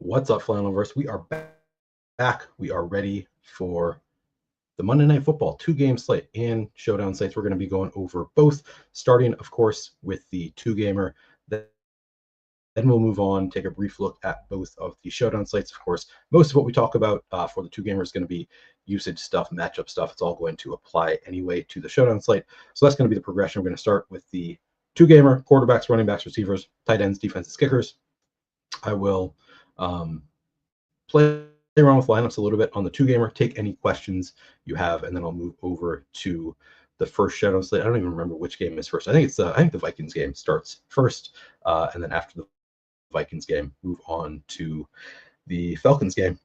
What's up, Flannelverse? We are back. We are ready for the Monday Night Football 2-game slate and Showdown slates. We're going to be going over both, starting, of course, with the 2-gamer. Then we'll move on, take a brief look at both of the Showdown slates. Of course, most of what we talk about for the 2-gamer is going to be usage stuff, matchup stuff. It's all going to apply anyway to the Showdown slate. So that's going to be the progression. We're going to start with the 2-gamer, quarterbacks, running backs, receivers, tight ends, defenses, kickers. I will play around with lineups a little bit on the 2-gamer, take any questions you have, and then I'll move over to the first Showdown slate. I don't even remember which game is first. I think the Vikings game starts first, and then after the Vikings game, move on to the Falcons game.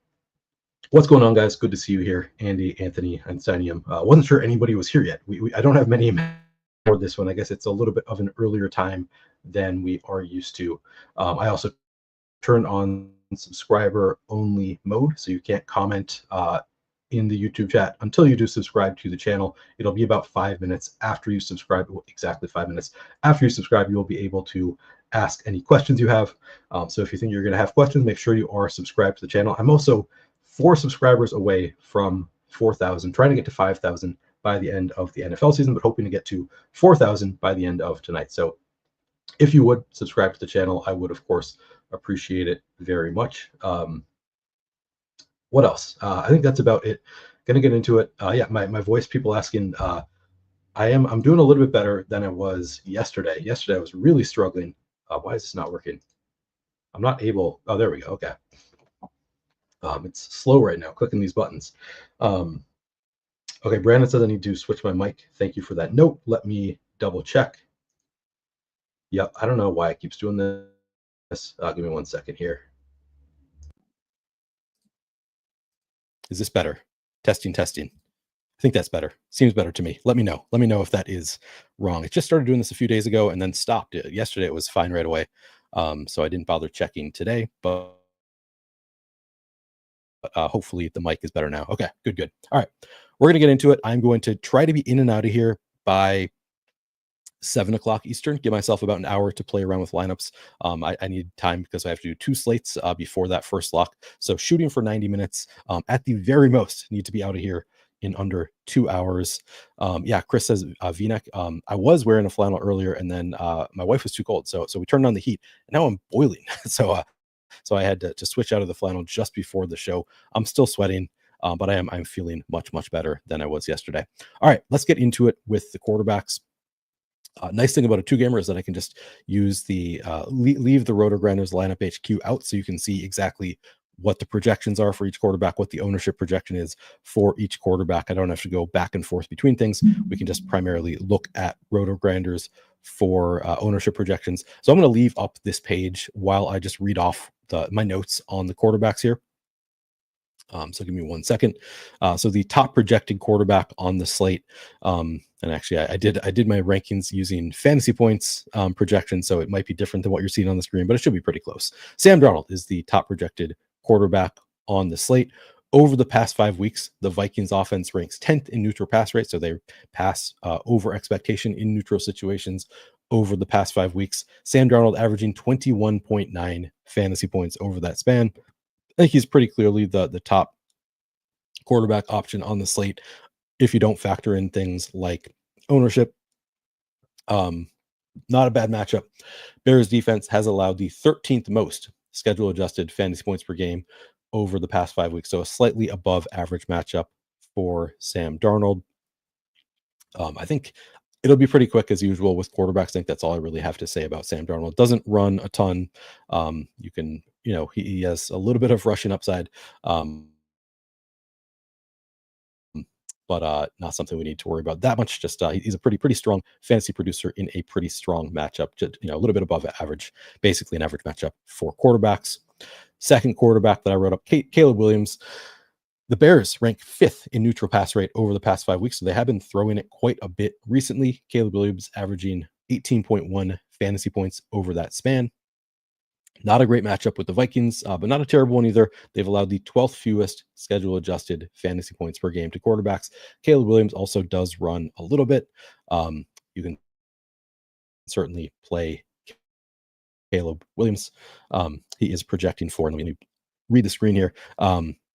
What's going on, guys? Good to see you here, Andy, Anthony, and Sinium. Wasn't sure anybody was here yet. I don't have many for this one. I guess it's a little bit of an earlier time than we are used to. I also turned on subscriber only mode, so you can't comment in the YouTube chat until you do subscribe to the channel. It'll be about 5 minutes after you subscribe, exactly 5 minutes after you subscribe, you will be able to ask any questions you have. So if you think you're going to have questions, make sure you are subscribed to the channel. I'm also 4 subscribers away from 4,000, trying to get to 5,000 by the end of the NFL season, but hoping to get to 4,000 by the end of tonight. So if you would subscribe to the channel, I would, of course, appreciate it very much. What else? I think that's about it. Gonna get into it. Yeah, my voice, people asking, I'm doing a little bit better than I was yesterday. Yesterday I was really struggling. Why is this not working? I'm not able. Oh, there we go. Okay. It's slow right now, clicking these buttons. Okay, Brandon says I need to switch my mic. Thank you for that note. Let me double check. Yep, I don't know why it keeps doing this. Give me 1 second here. Is this better? Testing. I think that's better. Seems better to me. Let me know. Let me know if that is wrong. It just started doing this a few days ago and then stopped. Yesterday it was fine right away. So I didn't bother checking today, but hopefully the mic is better now. Okay, good. All right, we're going to get into it. I'm going to try to be in and out of here by 7 o'clock Eastern, give myself about an hour to play around with lineups. I need time because I have to do 2 slates before that first lock. So shooting for 90 minutes at the very most, need to be out of here in under 2 hours. Yeah, Chris says V-neck. I was wearing a flannel earlier and then my wife was too cold. So we turned on the heat and now I'm boiling. So I had to switch out of the flannel just before the show. I'm still sweating. But I'm feeling much better than I was yesterday. All right, let's get into it with the quarterbacks. Nice thing about a 2-gamer is that I can just use the leave the Roto-Grinders lineup HQ out so you can see exactly what the projections are for each quarterback, what the ownership projection is for each quarterback. I don't have to go back and forth between things. We can just primarily look at Roto-Grinders for ownership projections. So I'm going to leave up this page while I just read off my notes on the quarterbacks here. So give me 1 second. So the top projected quarterback on the slate, and actually I did my rankings using fantasy points projection, so it might be different than what you're seeing on the screen, but it should be pretty close. Sam Darnold is the top projected quarterback on the slate. Over the past 5 weeks, the Vikings offense ranks 10th in neutral pass rate, so they pass over expectation in neutral situations over the past 5 weeks. Sam Darnold averaging 21.9 fantasy points over that span. I think he's pretty clearly the top quarterback option on the slate if you don't factor in things like ownership. Not a bad matchup. Bears defense has allowed the 13th most schedule adjusted fantasy points per game over the past 5 weeks, so a slightly above average matchup for Sam Darnold. I think it'll be pretty quick as usual with quarterbacks. I think that's all I really have to say about Sam Darnold. Doesn't run a ton. You can, he has a little bit of rushing upside, but not something we need to worry about that much. Just he's a pretty strong fantasy producer in a pretty strong matchup. Just, a little bit above average, basically an average matchup for quarterbacks. Second quarterback that I wrote up, Caleb Williams. The Bears rank 5th in neutral pass rate over the past 5 weeks, so they have been throwing it quite a bit recently. Caleb Williams averaging 18.1 fantasy points over that span. Not a great matchup with the Vikings, but not a terrible one either. They've allowed the 12th fewest schedule-adjusted fantasy points per game to quarterbacks. Caleb Williams also does run a little bit. You can certainly play Caleb Williams. He is projecting for, let me read the screen here.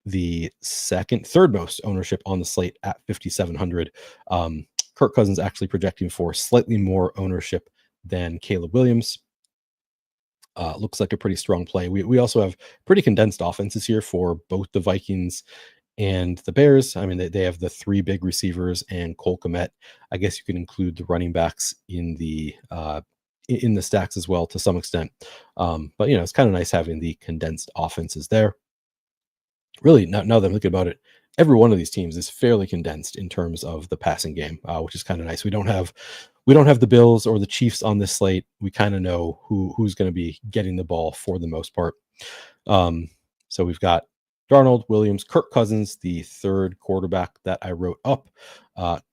The third most ownership on the slate at 5,700. Kirk Cousins actually projecting for slightly more ownership than Caleb Williams. Looks like a pretty strong play. We also have pretty condensed offenses here for both the Vikings and the Bears. I mean, they have the three big receivers and Cole Kmet. I guess you can include the running backs in the stacks as well to some extent. But it's kind of nice having the condensed offenses there. Really, now that I'm thinking about it, every one of these teams is fairly condensed in terms of the passing game, which is kind of nice. We don't have the Bills or the Chiefs on this slate. We kind of know who's going to be getting the ball for the most part. So we've got Darnold, Williams, Kirk Cousins, the third quarterback that I wrote up.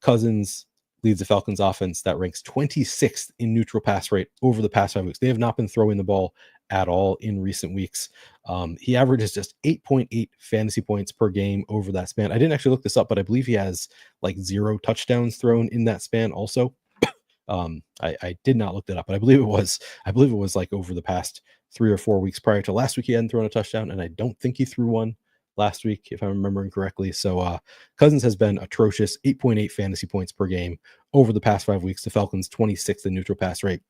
Cousins leads the Falcons offense that ranks 26th in neutral pass rate over the past 5 weeks. They have not been throwing the ball at all in recent weeks. He averages just 8.8 fantasy points per game over that span. I didn't actually look this up, but I believe he has like 0 touchdowns thrown in that span also. I did not look that up, but I believe it was like over the past 3 or 4 weeks prior to last week, he hadn't thrown a touchdown, and I don't think he threw one last week, if I'm remembering correctly. So Cousins has been atrocious, 8.8 fantasy points per game over the past 5 weeks. The Falcons 26th in neutral pass rate.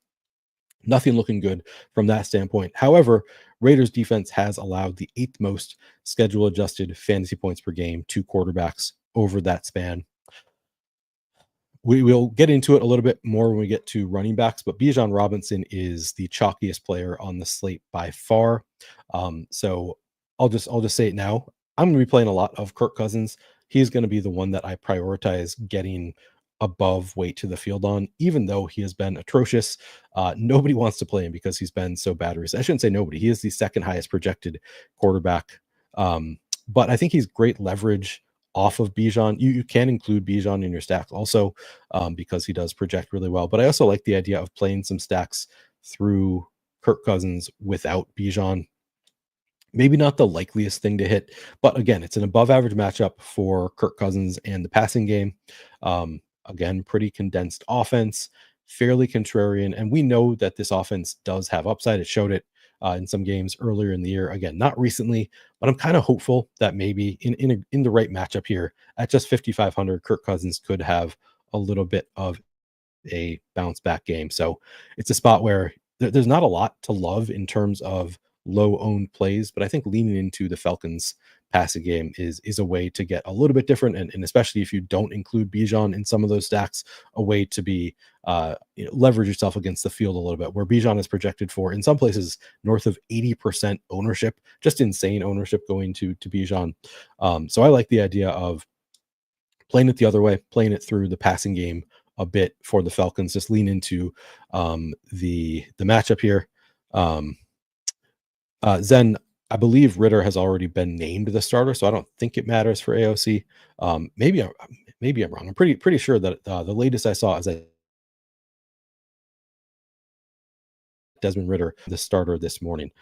Nothing looking good from that standpoint. However, Raiders defense has allowed the 8th most schedule adjusted fantasy points per game to quarterbacks over that span. We will get into it a little bit more when we get to running backs, but Bijan Robinson is the chalkiest player on the slate by far. So I'll just say it now. I'm going to be playing a lot of Kirk Cousins. He's going to be the one that I prioritize getting above weight to the field on, even though he has been atrocious. Nobody wants to play him because he's been so bad recently. I shouldn't say nobody. He is the second highest projected quarterback. But I think he's great leverage off of Bijan. You can include Bijan in your stacks also because he does project really well. But I also like the idea of playing some stacks through Kirk Cousins without Bijan. Maybe not the likeliest thing to hit, but again, it's an above average matchup for Kirk Cousins and the passing game. Again, pretty condensed offense, fairly contrarian. And we know that this offense does have upside. It showed it in some games earlier in the year. Again, not recently, but I'm kind of hopeful that maybe in the right matchup here at just 5,500, Kirk Cousins could have a little bit of a bounce back game. So it's a spot where there's not a lot to love in terms of low owned plays, but I think leaning into the Falcons passing game is a way to get a little bit different. And especially if you don't include Bijan in some of those stacks, a way to be leverage yourself against the field a little bit, where Bijan is projected for in some places north of 80% ownership, just insane ownership going to Bijan. So I like the idea of playing it the other way, playing it through the passing game a bit for the Falcons. Just lean into the matchup here. Zen, I believe Ritter has already been named the starter, so I don't think it matters for AOC. Maybe I'm wrong. I'm pretty sure that the latest I saw is that Desmond Ritter, the starter this morning.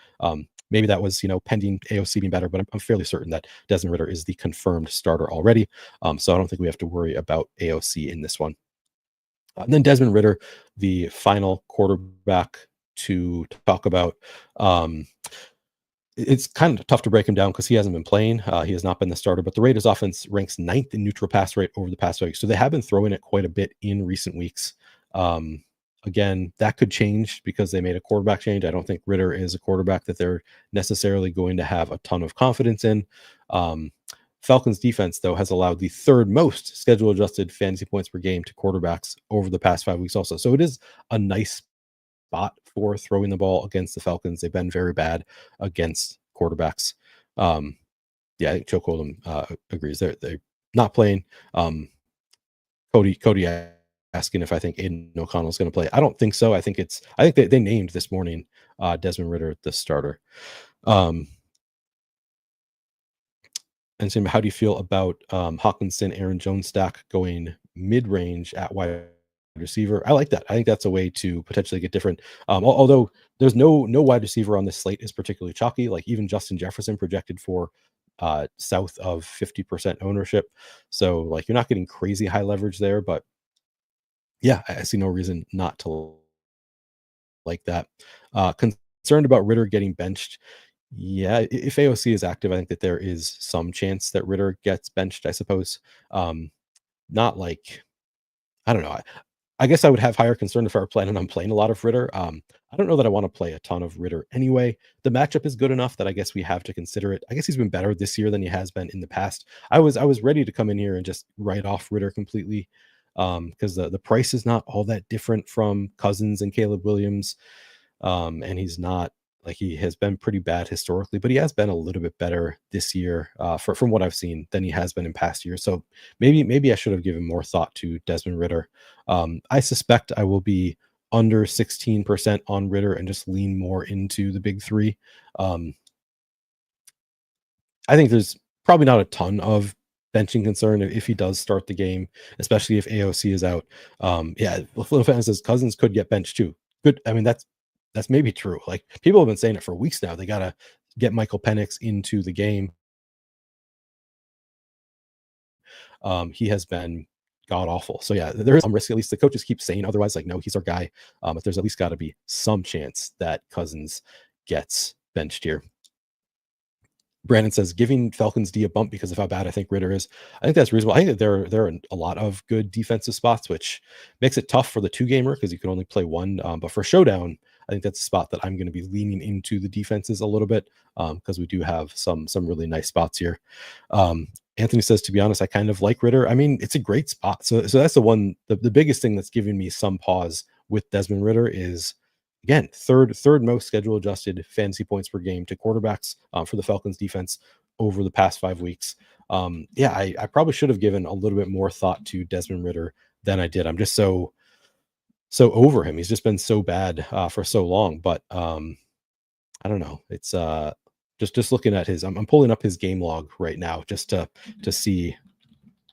Maybe that was pending AOC being better, but I'm fairly certain that Desmond Ritter is the confirmed starter already. So I don't think we have to worry about AOC in this one. And then Desmond Ritter, the final quarterback to talk about. It's kind of tough to break him down because he hasn't been playing. He has not been the starter, but the Raiders offense ranks 9th in neutral pass rate over the past week. So they have been throwing it quite a bit in recent weeks. Again, that could change because they made a quarterback change. I don't think Ritter is a quarterback that they're necessarily going to have a ton of confidence in. Falcons defense, though, has allowed the 3rd most schedule adjusted fantasy points per game to quarterbacks over the past 5 weeks also. So it is a nice spot for throwing the ball against the Falcons. They've been very bad against quarterbacks. I think Choke Hold'em agrees. They're not playing. Cody asking if I think Aiden O'Connell is going to play. I don't think so. I think they named this morning Desmond Ritter the starter. And so how do you feel about Hawkinson, Aaron Jones stack going mid-range at wide receiver? I like that. I think that's a way to potentially get different. Although there's no wide receiver on this slate is particularly chalky. Like even Justin Jefferson projected for south of 50% ownership. So like you're not getting crazy high leverage there, but yeah, I see no reason not to like that. Concerned about Ritter getting benched. Yeah, if AOC is active, I think that there is some chance that Ritter gets benched, I suppose. Not like, I don't know. I guess I would have higher concern if I were planning on playing a lot of Ritter. I don't know that I want to play a ton of Ritter anyway. The matchup is good enough that I guess we have to consider it. I guess he's been better this year than he has been in the past. I was ready to come in here and just write off Ritter completely, because the price is not all that different from Cousins and Caleb Williams. And he's not, like, he has been pretty bad historically, but he has been a little bit better this year, from what I've seen, than he has been in past years. So maybe I should have given more thought to Desmond Ritter. I suspect I will be under 16% on Ritter and just lean more into the big three. Um, I think there's probably not a ton of benching concern if he does start the game, especially if AOC is out. Yeah, Flynn Fan says Cousins could get benched too. Good. I mean, that's maybe true. Like, people have been saying it for weeks now. They gotta get Michael Penix into the game. He has been god awful. So yeah, there is some risk. At least the coaches keep saying otherwise. Like, no, he's our guy. But there's at least got to be some chance that Cousins gets benched here. Brandon says giving Falcons D a bump because of how bad I think Ritter is. I think that's reasonable. I think that there are a lot of good defensive spots, which makes it tough for the two gamer because you can only play one. But for Showdown, I think that's a spot that I'm going to be leaning into the defenses a little bit, because we do have some really nice spots here. Anthony says, to be honest, I kind of like Ritter. I mean, it's a great spot. So that's the one. The biggest thing that's giving me some pause with Desmond Ritter is, again, third most schedule adjusted fantasy points per game to quarterbacks, for the Falcons defense over the past 5 weeks. Yeah, I probably should have given a little bit more thought to Desmond Ritter than I did. I'm just so over him. He's just been so bad for so long. But I don't know. It's just looking at his. I'm pulling up his game log right now just to see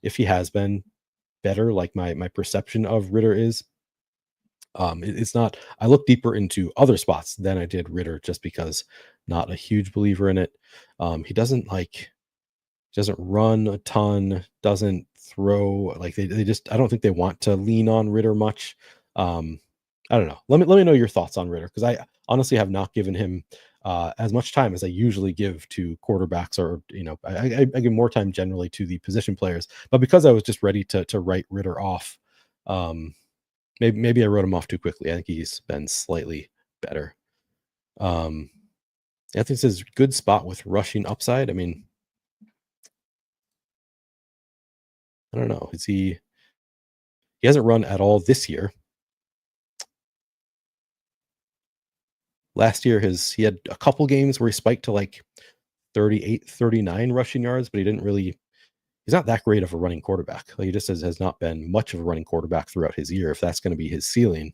if he has been better, like my perception of Ritter is. It's not. I look deeper into other spots than I did Ritter, just because not a huge believer in it. He doesn't run a ton, doesn't throw, like they just, I don't think they want to lean on Ritter much. I don't know. Let me know your thoughts on Ritter, because I honestly have not given him as much time as I usually give to quarterbacks, or I give more time generally to the position players. But because I was just ready to write Ritter off, maybe I wrote him off too quickly. I think he's been slightly better. Anthony says good spot with rushing upside. I mean, I don't know. He hasn't run at all this year. Last year, he had a couple games where he spiked to like 38, 39 rushing yards, but he's not that great of a running quarterback. Like, he just has not been much of a running quarterback throughout his year, if that's going to be his ceiling.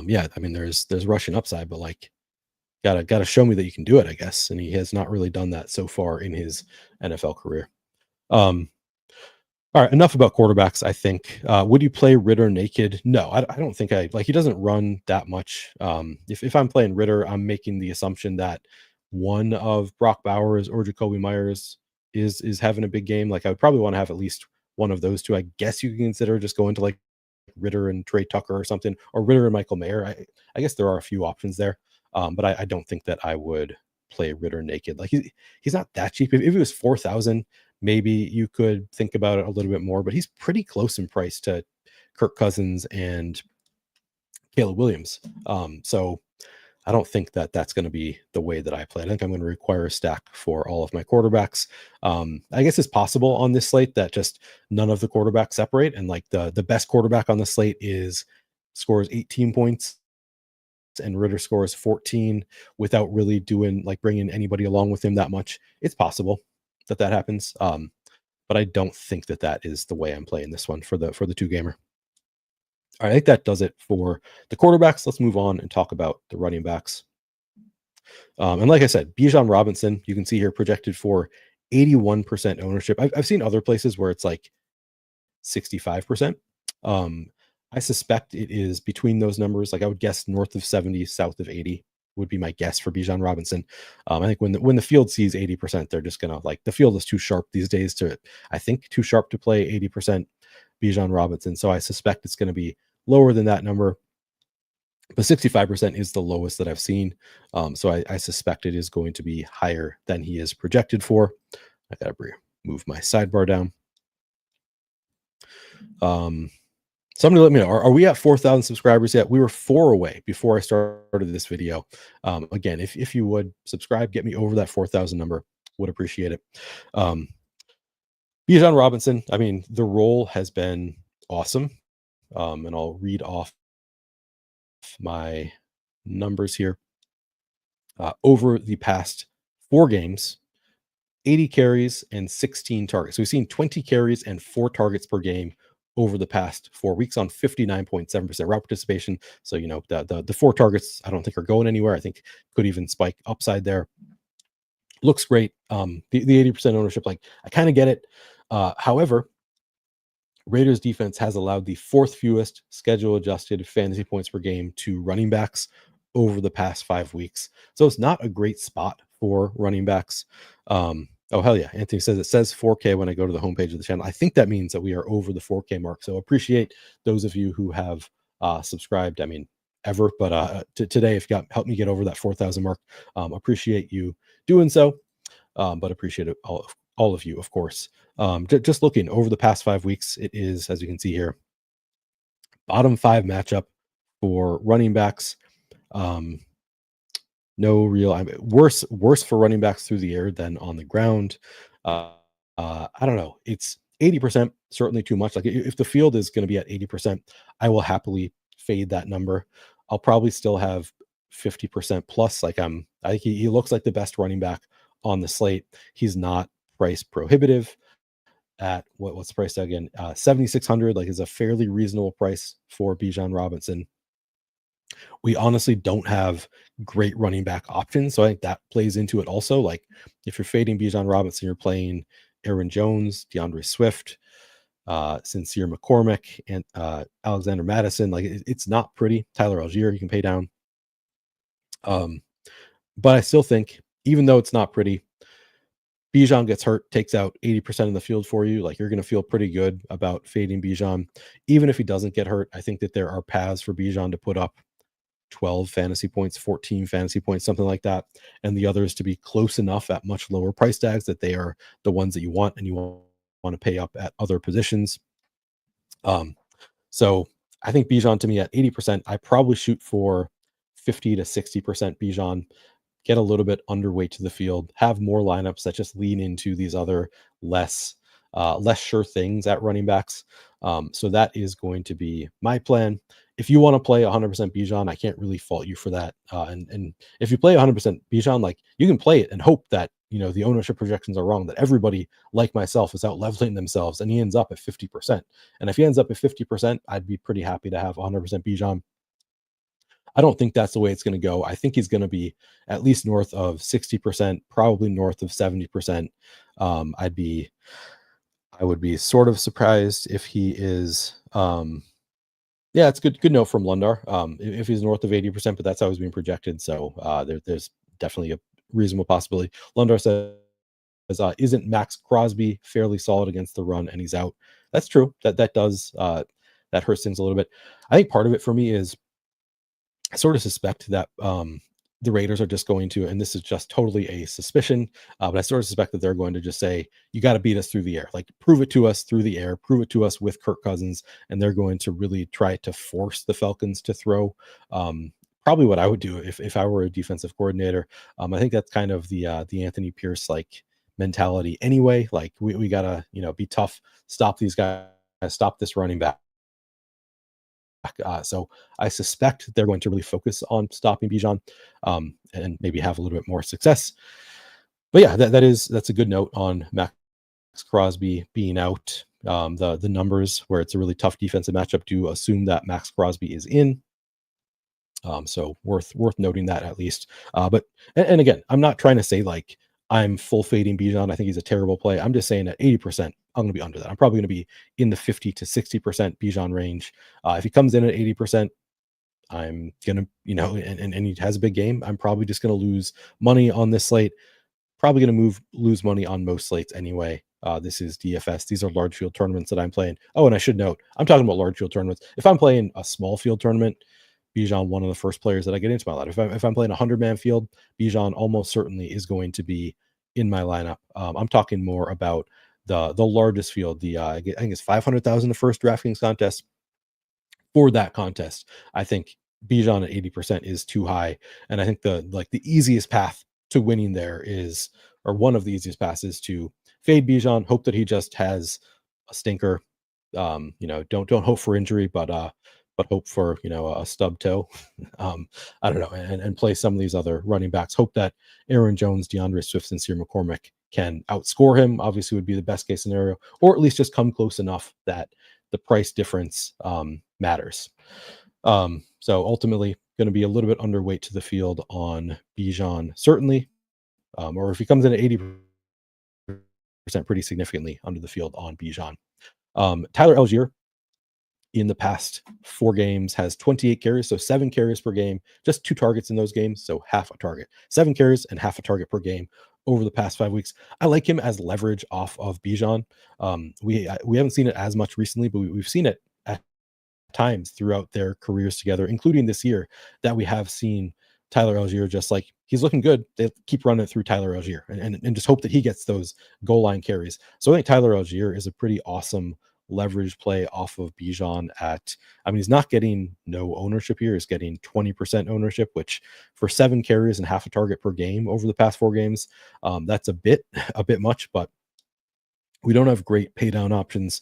Yeah, I mean, there's rushing upside, but like, gotta show me that you can do it, I guess. And he has not really done that so far in his NFL career. All right, enough about quarterbacks, I think. Would you play Ritter naked? No, I don't think he doesn't run that much. If I'm playing Ritter, I'm making the assumption that one of Brock Bowers or Jacoby Myers is having a big game. Like, I would probably want to have at least one of those two. I guess you can consider just going to like Ritter and Trey Tucker or something, or Ritter and Michael Mayer. I guess there are a few options there, but I don't think that I would play Ritter naked. Like, he's not that cheap. If it was 4,000, maybe you could think about it a little bit more, but he's pretty close in price to Kirk Cousins and Caleb Williams. So I don't think that that's going to be the way that I play. I think I'm going to require a stack for all of my quarterbacks. I guess it's possible on this slate that just none of the quarterbacks separate, and like the best quarterback on the slate scores 18 points and Ritter scores 14 without really bringing anybody along with him that much. It's possible that happens. But I don't think that is the way I'm playing this one for the two gamer. All right, I think that does it for the quarterbacks. Let's move on and talk about the running backs. And like I said, Bijan Robinson, you can see here, projected for 81% ownership. I've seen other places where it's like 65%. I suspect it is between those numbers. Like, I would guess north of 70, south of 80 would be my guess for Bijan Robinson. I think when the field sees 80%, they're just gonna, like, the field is too sharp these days to play 80% Bijan Robinson. So I suspect it's going to be lower than that number. but 65% is the lowest that I've seen. So I suspect it is going to be higher than he is projected for. I gotta move my sidebar down. Somebody let me know, are we at 4,000 subscribers yet? We were 4 away before I started this video. Again, if you would subscribe, get me over that 4,000 number, would appreciate it. Bijan Robinson, I mean, the role has been awesome. And I'll read off my numbers here. Over the past 4 games, 80 carries and 16 targets. So we've seen 20 carries and 4 targets per game over the past 4 weeks on 59.7% route participation. So, you know, the 4 targets I don't think are going anywhere. I think could even spike upside there. Looks great. The 80% ownership, like, I kind of get it. However, Raiders defense has allowed the 4th fewest schedule adjusted fantasy points per game to running backs over the past 5 weeks. So it's not a great spot for running backs. Oh, hell yeah. Anthony says it says 4K when I go to the homepage of the channel. I think that means that we are over the 4K mark. So appreciate those of you who have subscribed. I mean, ever, but today, if you helped me get over that 4,000 mark, appreciate you doing so. But appreciate it, all of you, of course. Just looking over the past 5 weeks, it is, as you can see here, bottom 5 matchup for running backs. No real, worse for running backs through the air than on the ground. I don't know. It's 80%, certainly too much. Like, if the field is going to be at 80%, I will happily fade that number. I'll probably still have 50% plus. Like, I think he looks like the best running back on the slate. He's not price prohibitive at what's the price tag again? 7,600, like, is a fairly reasonable price for Bijan Robinson. We honestly don't have great running back options, so I think that plays into it also. Like, if you're fading Bijan Robinson, you're playing Aaron Jones, DeAndre Swift, Sincere McCormick, and Alexander Madison. Like, it's not pretty. Tyler Algier, you can pay down. But I still think, even though it's not pretty, Bijan gets hurt, takes out 80% of the field for you. Like, you're going to feel pretty good about fading Bijan. Even if he doesn't get hurt, I think that there are paths for Bijan to put up 12 fantasy points, 14 fantasy points, something like that, and the others to be close enough at much lower price tags that they are the ones that you want, and you want to pay up at other positions. So I think Bijan, to me, at 80%, I probably shoot for 50 to 60% Bijan, get a little bit underweight to the field, have more lineups that just lean into these other less sure things at running backs. So that is going to be my plan. If you want to play 100% Bijan, I can't really fault you for that. And if you play 100% Bijan, like, you can play it and hope that, you know, the ownership projections are wrong, that everybody like myself is out leveling themselves and he ends up at 50%. And if he ends up at 50%, I'd be pretty happy to have 100% Bijan. I don't think that's the way it's going to go. I think he's going to be at least north of 60%, probably north of 70%. I would be sort of surprised if he is. Yeah, it's good note from Lundar. If he's north of 80%, but that's how he's being projected. So there's definitely a reasonable possibility. Lundar says, isn't Max Crosby fairly solid against the run and he's out? That's true. That does that hurts things a little bit. I think part of it for me is, I sort of suspect that the Raiders are just going to, and this is just totally a suspicion, but I sort of suspect that they're going to just say, you got to beat us through the air. Like, prove it to us through the air, prove it to us with Kirk Cousins. And they're going to really try to force the Falcons to throw. Probably what I would do if I were a defensive coordinator. I think that's kind of the Anthony Pierce, like, mentality anyway. Like, we got to, you know, be tough, stop these guys, stop this running back. So I suspect they're going to really focus on stopping Bijan, and maybe have a little bit more success. But yeah, that's a good note on Max Crosby being out. The numbers where it's a really tough defensive matchup do assume that Max Crosby is in. So worth noting that at least. But again, I'm not trying to say like I'm full fading Bijan. I think he's a terrible play. I'm just saying at 80%, I'm going to be under that. I'm probably going to be in the 50 to 60% Bijan range. If he comes in at 80%, I'm going to, you know, and he has a big game, I'm probably just going to lose money on this slate. Probably going to lose money on most slates anyway. This is DFS. These are large field tournaments that I'm playing. Oh, and I should note, I'm talking about large field tournaments. If I'm playing a small field tournament, Bijan one of the first players that I get into my lineup. If I'm playing a 100-man field, Bijan almost certainly is going to be in my lineup. I'm talking more about the largest field. I think it's 500,000 the first DraftKings contest. For that contest, I think Bijan at 80% is too high, and I think the easiest path to winning there is, or one of the easiest paths is to fade Bijan, hope that he just has a stinker. Don't hope for injury, but hope for a stub toe. I don't know, and play some of these other running backs. Hope that Aaron Jones, DeAndre Swift, and Sincere McCormick can outscore him. Obviously, would be the best case scenario, or at least just come close enough that the price difference matters. So ultimately, going to be a little bit underweight to the field on Bijan, certainly, or if he comes in at 80%, pretty significantly under the field on Bijan. Tyler Algier in the past 4 games has 28 carries, so 7 carries per game, just 2 targets in those games, so half a target. 7 carries and half a target per game over the past 5 weeks. I like him as leverage off of Bijan. We haven't seen it as much recently, but we've seen it at times throughout their careers together, including this year, that we have seen Tyler Algier just like he's looking good. They keep running it through Tyler Algier and just hope that he gets those goal line carries. So I think Tyler Algier is a pretty awesome leverage play off of Bijan he's not getting no ownership here. He's getting 20% ownership, which for 7 carries and half a target per game over the past 4 games, that's a bit much, but we don't have great pay down options.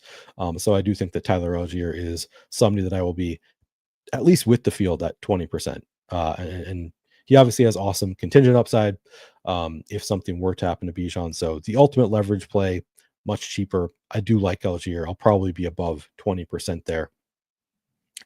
So I do think that Tyler Algier is somebody that I will be at least with the field at 20%. And he obviously has awesome contingent upside if something were to happen to Bijan. So the ultimate leverage play, much cheaper. I do like Algier. I'll probably be above 20% there,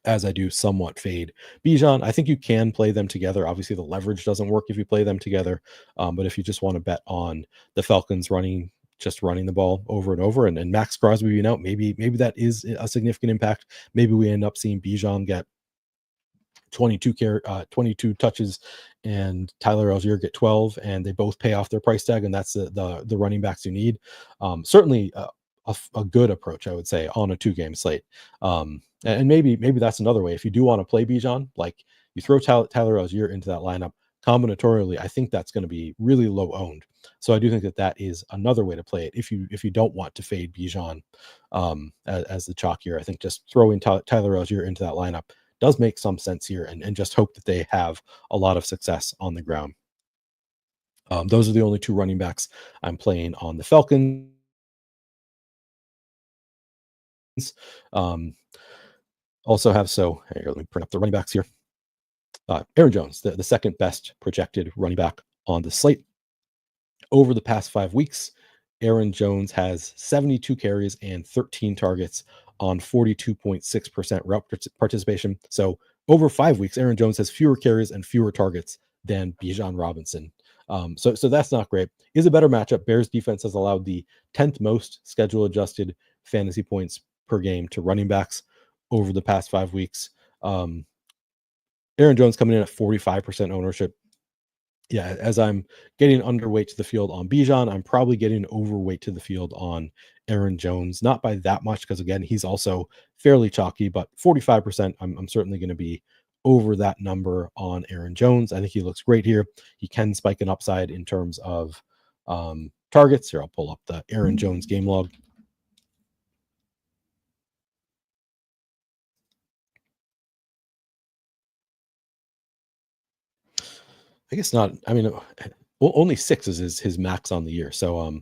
as I do somewhat fade Bijan. I think you can play them together. Obviously, the leverage doesn't work if you play them together. But if you just want to bet on the Falcons running the ball over and over, and Max Crosby being out, maybe that is a significant impact. Maybe we end up seeing Bijan get 22 touches and Tyler Algier get 12, and they both pay off their price tag, and that's the running backs you need. Certainly a good approach, I would say, on a 2-game slate. And maybe that's another way. If you do want to play Bijan, like you throw Tyler Algier into that lineup combinatorially, I think that's going to be really low owned. So I do think that is another way to play it. If you don't want to fade Bijan as the chalk here, I think just throwing Tyler Algier into that lineup does make some sense here, and just hope that they have a lot of success on the ground. Those are the only 2 running backs I'm playing on the Falcons. Also have, here, let me print up the running backs here. Aaron Jones, the second best projected running back on the slate. Over the past 5 weeks, Aaron Jones has 72 carries and 13 targets on 42.6% route participation. So over 5 weeks, Aaron Jones has fewer carries and fewer targets than Bijan Robinson. So that's not great. Is a better matchup. Bears defense has allowed the 10th most schedule adjusted fantasy points per game to running backs over the past 5 weeks. Aaron Jones coming in at 45% ownership. Yeah, as I'm getting underweight to the field on Bijan, I'm probably getting overweight to the field on Aaron Jones. Not by that much, because again, he's also fairly chalky, but 45%, I'm certainly going to be over that number on Aaron Jones. I think he looks great here. He can spike an upside in terms of targets. Here, I'll pull up the Aaron Jones game log. I guess not. Only 6 is his max on the year. So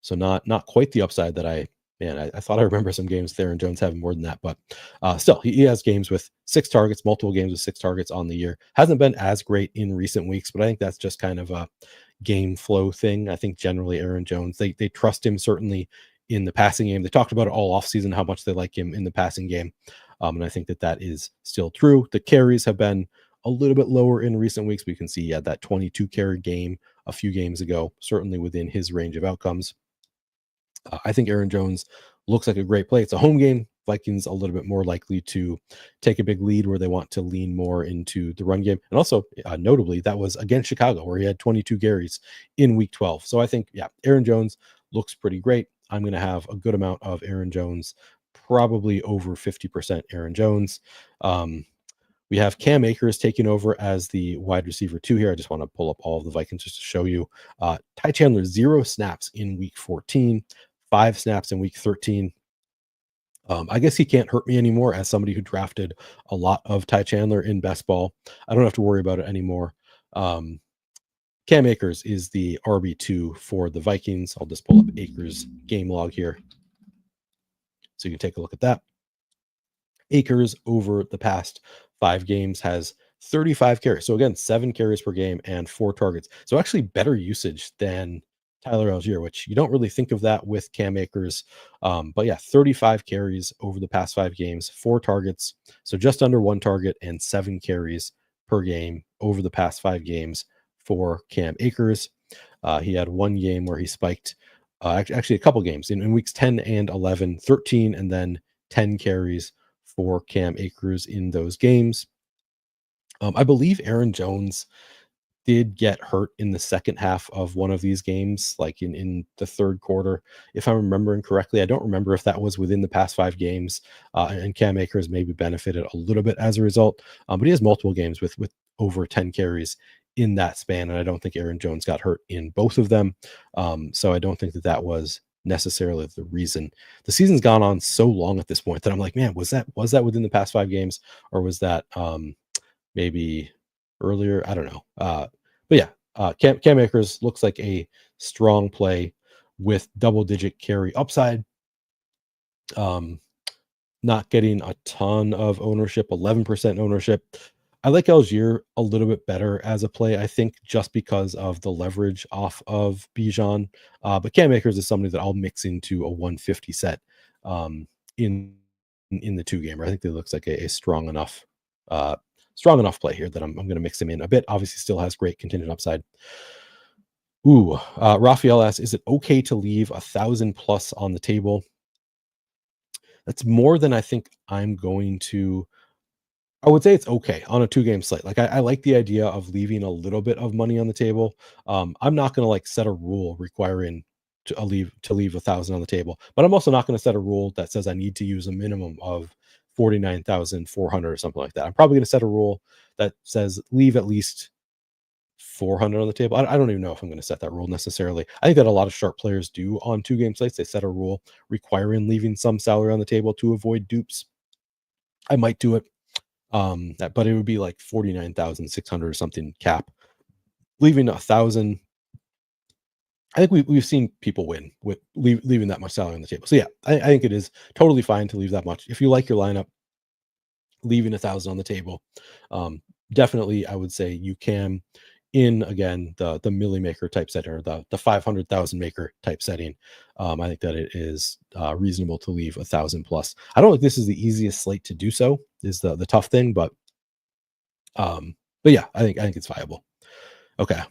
not quite the upside that I thought I remember some games with Aaron Jones having more than that, but still he has games with 6 targets, multiple games with 6 targets on the year. Hasn't been as great in recent weeks, but I think that's just kind of a game flow thing. I think generally Aaron Jones, they trust him certainly in the passing game. They talked about it all offseason, how much they like him in the passing game. And I think that is still true. The carries have been a little bit lower in recent weeks. We can see he had that 22 carry game a few games ago, certainly within his range of outcomes. I think Aaron Jones looks like a great play. It's a home game. Vikings a little bit more likely to take a big lead where they want to lean more into the run game. And also, notably, that was against Chicago, where he had 22 carries in week 12. So I think, Aaron Jones looks pretty great. I'm going to have a good amount of Aaron Jones, probably over 50% Aaron Jones. We have Cam Akers taking over as the wide receiver 2 here. I just want to pull up all of the Vikings just to show you. Ty Chandler, 0 snaps in week 14, 5 snaps in week 13. I guess he can't hurt me anymore as somebody who drafted a lot of Ty Chandler in best ball. I don't have to worry about it anymore. Cam Akers is the RB2 for the Vikings. I'll just pull up Akers game log here so you can take a look at that. Akers over the past 5 games has 35 carries. So again, 7 carries per game and 4 targets. So actually better usage than Tyler Algier, which you don't really think of that with Cam Akers. But yeah, 35 carries over the past 5 games, 4 targets. So just under 1 target and 7 carries per game over the past 5 games for Cam Akers. He had 1 game where he spiked, actually a couple games in weeks 10 and 11, 13, and then 10 carries for Cam Akers in those games. I believe Aaron Jones did get hurt in the second half of one of these games, like in the third quarter, if I'm remembering correctly. I don't remember if that was within the past 5 games, and Cam Akers maybe benefited a little bit as a result. But he has multiple games with over 10 carries in that span, and I don't think Aaron Jones got hurt in both of them. So I don't think that was necessarily the reason. The season's gone on so long at this point that I'm like, man, was that within the past 5 games, or was that maybe earlier? I don't know. But yeah, Cam Akers looks like a strong play with double-digit carry upside. Not getting a ton of ownership, 11% ownership. I like Algier a little bit better as a play, I think, just because of the leverage off of Bijan. But Cam Akers is somebody that I'll mix into a 150 set in the 2-gamer. I think that looks like a strong enough play here that I'm going to mix him in a bit. Obviously, still has great contingent upside. Raphael asks, is it okay to leave 1,000 plus on the table? That's more than I think I'm going to. I would say it's okay on a 2-game slate. Like I like the idea of leaving a little bit of money on the table. I'm not going to like set a rule requiring to leave 1,000 on the table, but I'm also not going to set a rule that says I need to use a minimum of 49,400 or something like that. I'm probably going to set a rule that says leave at least 400 on the table. I don't even know if I'm going to set that rule necessarily. I think that a lot of sharp players do on 2-game slates. They set a rule requiring leaving some salary on the table to avoid dupes. I might do it. But it would be like 49,600 or something cap. Leaving 1,000, I think we've seen people win with leaving that much salary on the table. So yeah, I think it is totally fine to leave that much. If you like your lineup, leaving 1,000 on the table, definitely I would say you can. In again the milli maker type setting, or the 500,000 maker type setting, I think that it is reasonable to leave 1,000 plus. I don't think this is the easiest slate to do so, is the tough thing, but yeah, I think it's viable. Okay.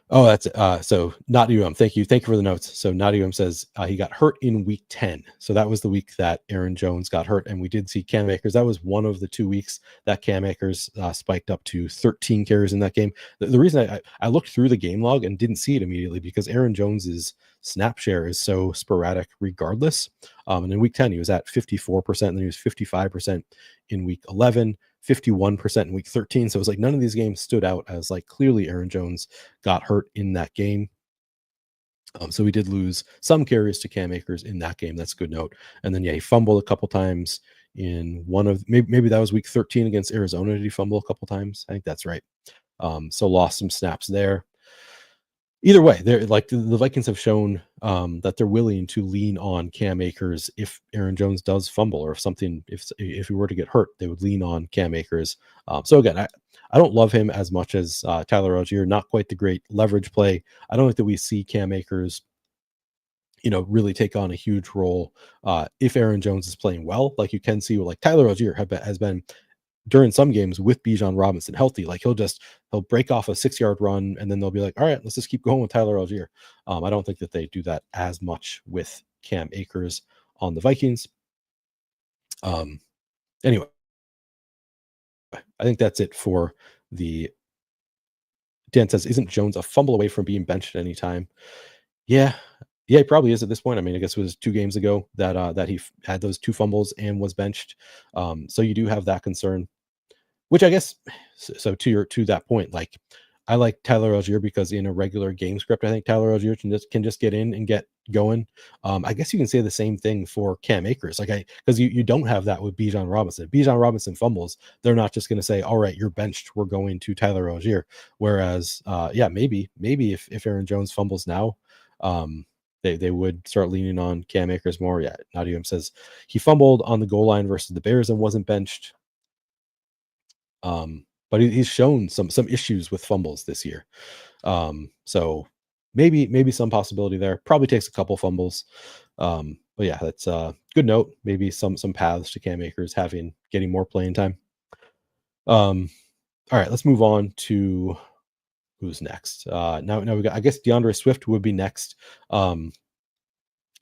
Oh, that's so not thank you for the notes. So Nadium says he got hurt in week 10. So that was the week that Aaron Jones got hurt, and we did see Cam Akers. That was one of the 2 weeks that Cam Akers spiked up to 13 carries in that game. The reason I looked through the game log and didn't see it immediately, because Aaron Jones's snap share is so sporadic regardless. And in week 10 he was at 54%, and then he was 55% in week 11. 51% in week 13. So it was like none of these games stood out as like clearly Aaron Jones got hurt in that game. So we did lose some carries to Cam Akers in that game. That's a good note. And then, yeah, he fumbled a couple times in one of, maybe that was week 13 against Arizona. Did he fumble a couple times? I think that's right. So lost some snaps there. Either way, they're like the Vikings have shown that they're willing to lean on Cam Akers if Aaron Jones does fumble, or if he were to get hurt, they would lean on Cam Akers. So again, I don't love him as much as Tyler Algier. Not quite the great leverage play. I don't think that we see Cam Akers, really take on a huge role if Aaron Jones is playing well. Like you can see, like Tyler Algier has been during some games with Bijan Robinson healthy. Like he'll break off a 6-yard run, and then they'll be like, all right, let's just keep going with Tyler Algier. I don't think that they do that as much with Cam Akers on the Vikings. Anyway, I think that's it for the. Dan says, isn't Jones a fumble away from being benched at any time? Yeah, he probably is at this point. I mean, I guess it was 2 games ago that he had those 2 fumbles and was benched. So you do have that concern. which I guess, so to that point, like I like Tyler Algier because in a regular game script, I think Tyler Algier can just get in and get going. I guess you can say the same thing for Cam Akers, because you don't have that with Bijan Robinson. Bijan Robinson fumbles, they're not just going to say, all right, you're benched, we're going to Tyler Algier. Whereas, maybe if Aaron Jones fumbles now, they would start leaning on Cam Akers more. Yeah, Nadium says he fumbled on the goal line versus the Bears and wasn't benched. But he's shown some issues with fumbles this year. So maybe some possibility there. Probably takes a couple fumbles. But yeah, that's a good note. Maybe some paths to Cam Akers getting more playing time. All right, let's move on to who's next. Now we got, I guess DeAndre Swift would be next.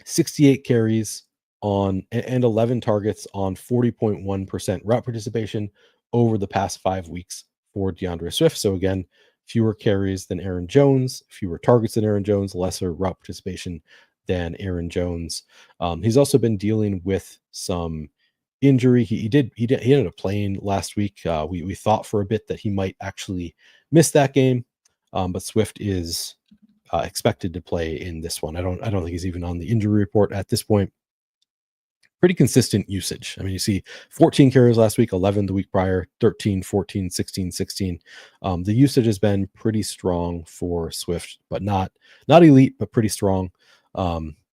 68 carries on and 11 targets on 40.1% route participation over the past 5 weeks for DeAndre Swift. So again, fewer carries than Aaron Jones, fewer targets than Aaron Jones, lesser route participation than Aaron Jones. He's also been dealing with some injury. He ended up playing last week. We thought for a bit that he might actually miss that game, but Swift is expected to play in this one. I don't think he's even on the injury report at this point. Pretty consistent usage. I mean, you see 14 carries last week, 11 the week prior, 13, 14, 16, 16. The usage has been pretty strong for Swift, but not elite, but pretty strong.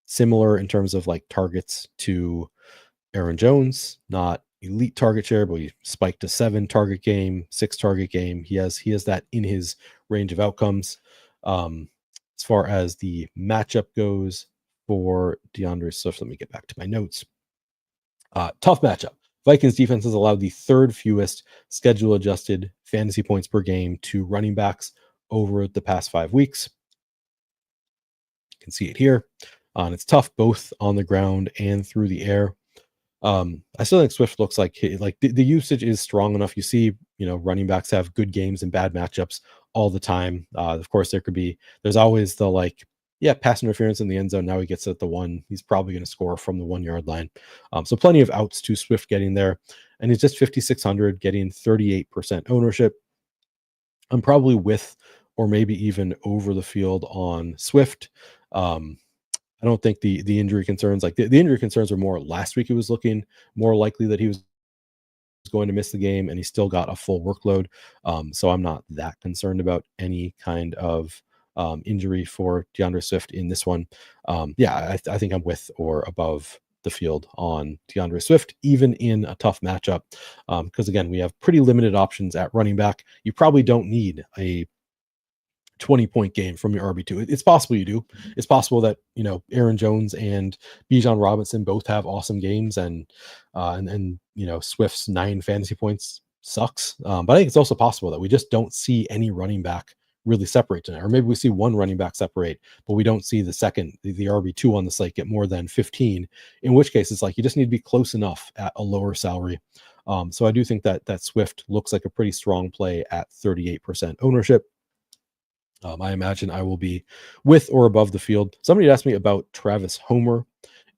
Similar in terms of like targets to Aaron Jones, not elite target share, but he spiked a 7 target game, 6 target game. He has that in his range of outcomes. As far as the matchup goes for DeAndre Swift, let me get back to my notes. Tough matchup. Vikings defense has allowed the third fewest schedule adjusted fantasy points per game to running backs over the past 5 weeks. You can see it here. And it's tough both on the ground and through the air. I still think Swift looks like the usage is strong enough. You see, running backs have good games and bad matchups all the time. Of course, there's always the pass interference in the end zone. Now he gets at the 1. He's probably going to score from the 1 yard line. So plenty of outs to Swift getting there. And he's just 5,600 getting 38% ownership. I'm probably with or maybe even over the field on Swift. I don't think the injury concerns, the injury concerns were more last week. It was looking more likely that he was going to miss the game, and he still got a full workload. So I'm not that concerned about any kind of injury for DeAndre Swift in this one. I think I'm with or above the field on DeAndre Swift, even in a tough matchup. Because again, we have pretty limited options at running back. You probably don't need a 20-point game from your RB2. It's possible you do. It's possible that Aaron Jones and Bijan Robinson both have awesome games, and Swift's 9 fantasy points sucks. But I think it's also possible that we just don't see any running back really separate tonight, or maybe we see one running back separate, but we don't see the RB2 on the slate get more than 15. In which case, it's you just need to be close enough at a lower salary. So I do think that Swift looks like a pretty strong play at 38% ownership. I imagine I will be with or above the field. Somebody asked me about Travis Homer,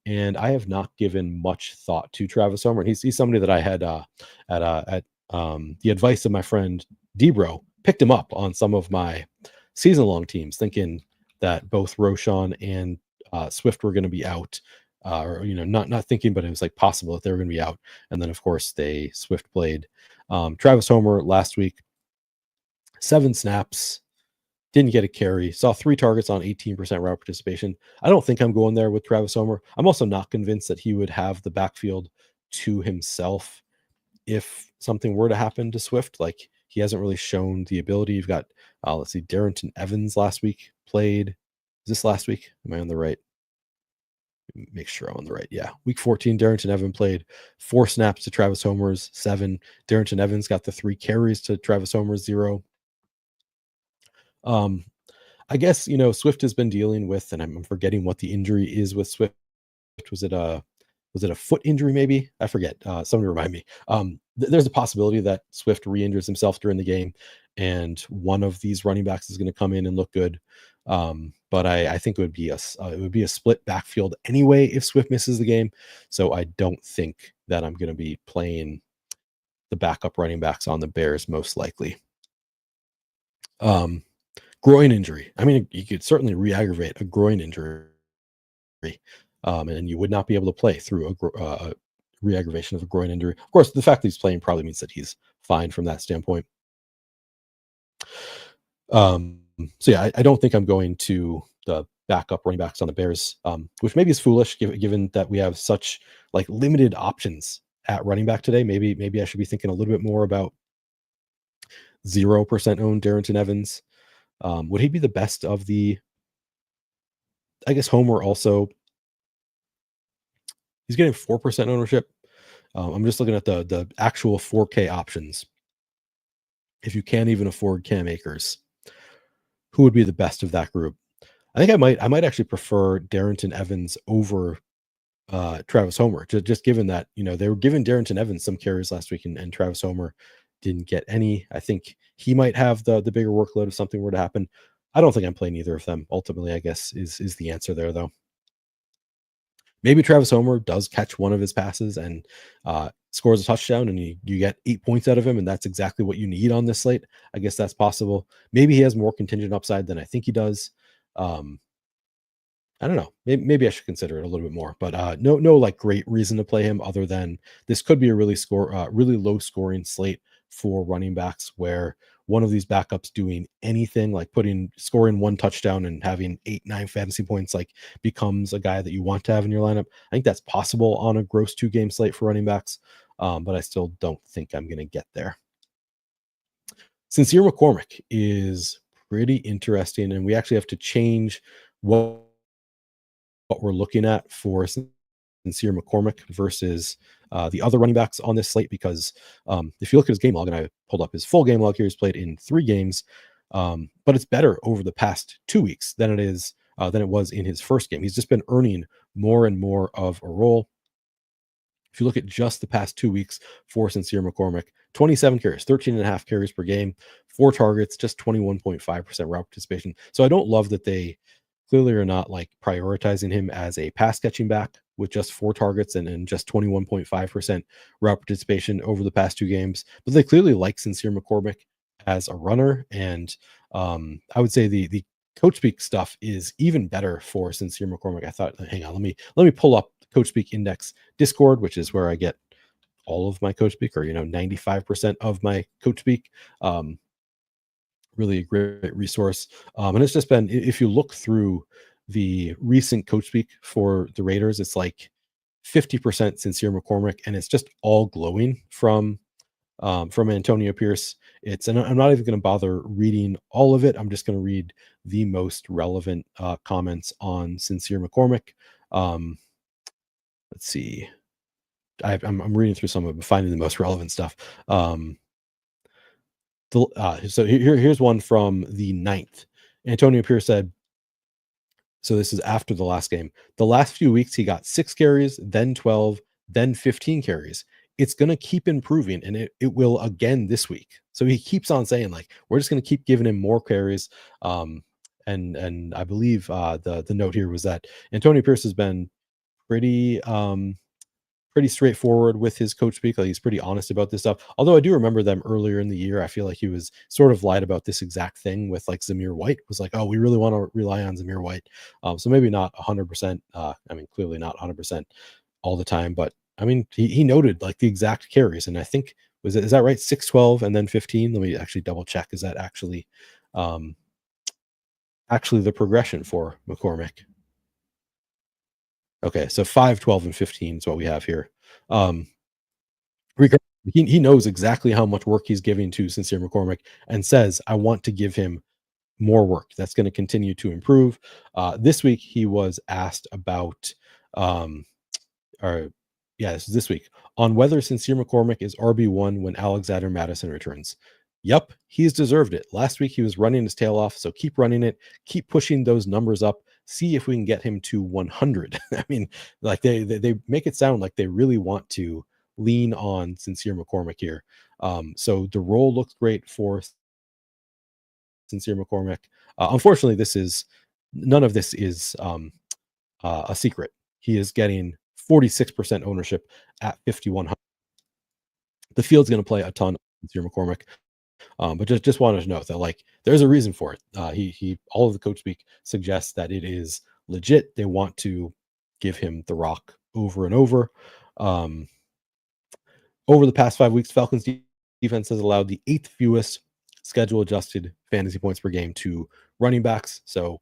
and I have not given much thought to Travis Homer. And he's somebody that I had at the advice of my friend Debro, picked him up on some of my season-long teams, thinking that both Roshan and Swift were going to be out, not thinking, but it was possible that they were going to be out. And then of course Swift played. Travis Homer last week, 7 snaps. Didn't get a carry, saw 3 targets on 18% route participation. I don't think I'm going there with Travis Homer. I'm also not convinced that he would have the backfield to himself if something were to happen to Swift. He hasn't really shown the ability. You've got, Darrington Evans last week played. Is this last week? Am I on the right? Make sure I'm on the right. Yeah. Week 14, Darrington Evans played 4 snaps to Travis Homer's 7. Darrington Evans got the 3 carries to Travis Homer's 0. I guess, Swift has been dealing with, and I'm forgetting what the injury is with Swift. Was it a foot injury? Maybe, I forget. Somebody remind me. There's a possibility that Swift re-injures himself during the game, and one of these running backs is going to come in and look good. But I think it would be a split backfield anyway if Swift misses the game. So I don't think that I'm going to be playing the backup running backs on the Bears most likely. Groin injury. I mean, you could certainly re-aggravate a groin injury, and you would not be able to play through a re-aggravation of a groin injury. Of course, the fact that he's playing probably means that he's fine from that standpoint. So yeah, I don't think I'm going to the backup running backs on the Bears, which maybe is foolish given that we have such like limited options at running back today. Maybe I should be thinking a little bit more about 0% owned Darrington Evans. Would he be the best of the? I guess Homer also. He's getting 4% ownership. I'm just looking at the actual 4K options. If you can't even afford Cam Akers, who would be the best of that group? I think I might actually prefer Darrington Evans over Travis Homer, just given that, they were giving Darrington Evans some carries last week and Travis Homer didn't get any. I think he might have the bigger workload if something were to happen. I don't think I'm playing either of them. Ultimately, I guess is the answer there, though. Maybe Travis Homer does catch one of his passes and scores a touchdown, and you get 8 points out of him, and that's exactly what you need on this slate. I guess that's possible. Maybe he has more contingent upside than I think he does. I don't know. Maybe I should consider it a little bit more, but no like great reason to play him other than this could be a really low scoring slate for running backs where one of these backups doing anything like scoring one touchdown and having 8-9 fantasy points like becomes a guy that you want to have in your lineup. I think that's possible on a gross 2-game slate for running backs, but I still don't think I'm going to get there. Sincere McCormick is pretty interesting, and we actually have to change what we're looking at for Sincere McCormick versus the other running backs on this slate, because if you look at his game log, and I pulled up his full game log here, he's played in 3 games, but it's better over the past 2 weeks than it was in his first game. He's just been earning more and more of a role. If you look at just the past 2 weeks for Sincere McCormick, 27 carries, 13.5 carries per game, 4 targets, just 21.5% route participation. So I don't love that they clearly are not like prioritizing him as a pass catching back with just 4 targets and just 21.5% route participation over the past 2 games. But they clearly like Sincere McCormick as a runner. And I would say the coach speak stuff is even better for Sincere McCormick. I thought, hang on, let me pull up Coach Speak Index Discord, which is where I get all of my Coach Speak, or 95% of my Coach Speak. Really a great resource. And it's just been, if you look through the recent Coach Speak for the Raiders, it's like 50% Sincere McCormick, and it's just all glowing from Antonio Pierce. And I'm not even going to bother reading all of it. I'm just going to read the most relevant comments on Sincere McCormick. Let's see. I'm reading through some of them, finding the most relevant stuff. So here's one from the 9th. Antonio Pierce said, so this is after the last game. The last few weeks, he got 6 carries, then 12, then 15 carries. It's going to keep improving, and it will again this week. So he keeps on saying, like, we're just going to keep giving him more carries. And I believe the note here was that Antonio Pierce has been pretty straightforward with his coach speak. Like, he's pretty honest about this stuff. Although I do remember them earlier in the year, I feel like he was sort of lied about this exact thing with like Zamir White. Was like, oh, we really want to rely on Zamir White. So maybe not 100%. I mean, clearly not 100% all the time, but I mean, he noted like the exact carries, and I think is that right? 6, 12, and then 15. Let me actually double check. Is that actually the progression for McCormick? Okay, so 5, 12, and 15 is what we have here. He knows exactly how much work he's giving to Sincere McCormick and says, I want to give him more work. That's going to continue to improve. This week, he was asked about, this week, on whether Sincere McCormick is RB1 when Alexander Madison returns. Yep, he's deserved it. Last week, he was running his tail off, so keep running it. Keep pushing those numbers up. See if we can get him to 100. I mean, like they make it sound like they really want to lean on Sincere McCormick here. So the role looks great for Sincere McCormick. Unfortunately, none of this is a secret. He is getting 46% ownership at 5,100. the field's going to play a ton of Sincere McCormick. But just wanted to note that like there's a reason for it. He all of the coach speak suggests that it is legit. They want to give him the rock over and over. Over the past 5 weeks, Falcons defense has allowed the 8th fewest schedule adjusted fantasy points per game to running backs. So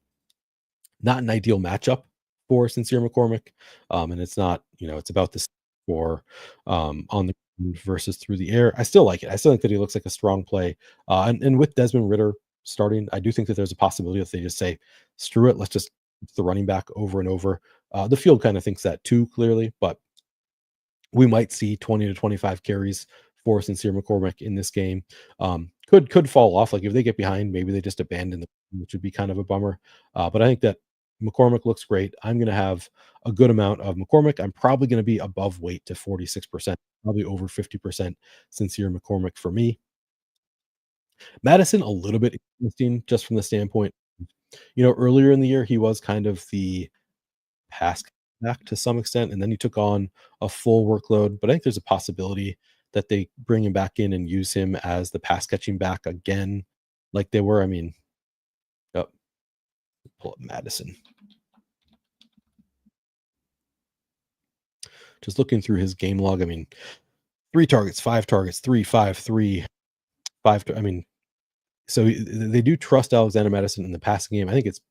not an ideal matchup for Sincere McCormick. And it's not, it's about this for on the versus through the air. I still like it. I still think that he looks like a strong play. And with Desmond Ridder starting, I do think that there's a possibility that they just say, screw it, let's just the running back over and over. The field kind of thinks that too, clearly, but we might see 20 to 25 carries for Sincere McCormick in this game. Could fall off. Like if they get behind, maybe they just abandon the, which would be kind of a bummer. But I think that McCormick looks great. I'm going to have a good amount of McCormick. I'm probably going to be above weight to 46%, probably over 50% Sincere McCormick for me. Madison, a little bit interesting just from the standpoint, earlier in the year, he was kind of the pass back to some extent, and then he took on a full workload. But I think there's a possibility that they bring him back in and use him as the pass catching back again, like they were. I mean, pull up Madison. Just looking through his game log, I mean, 3 targets, 5 targets, 3, 5, 3, 5. I mean, so they do trust Alexander Madison in the passing game. I think it's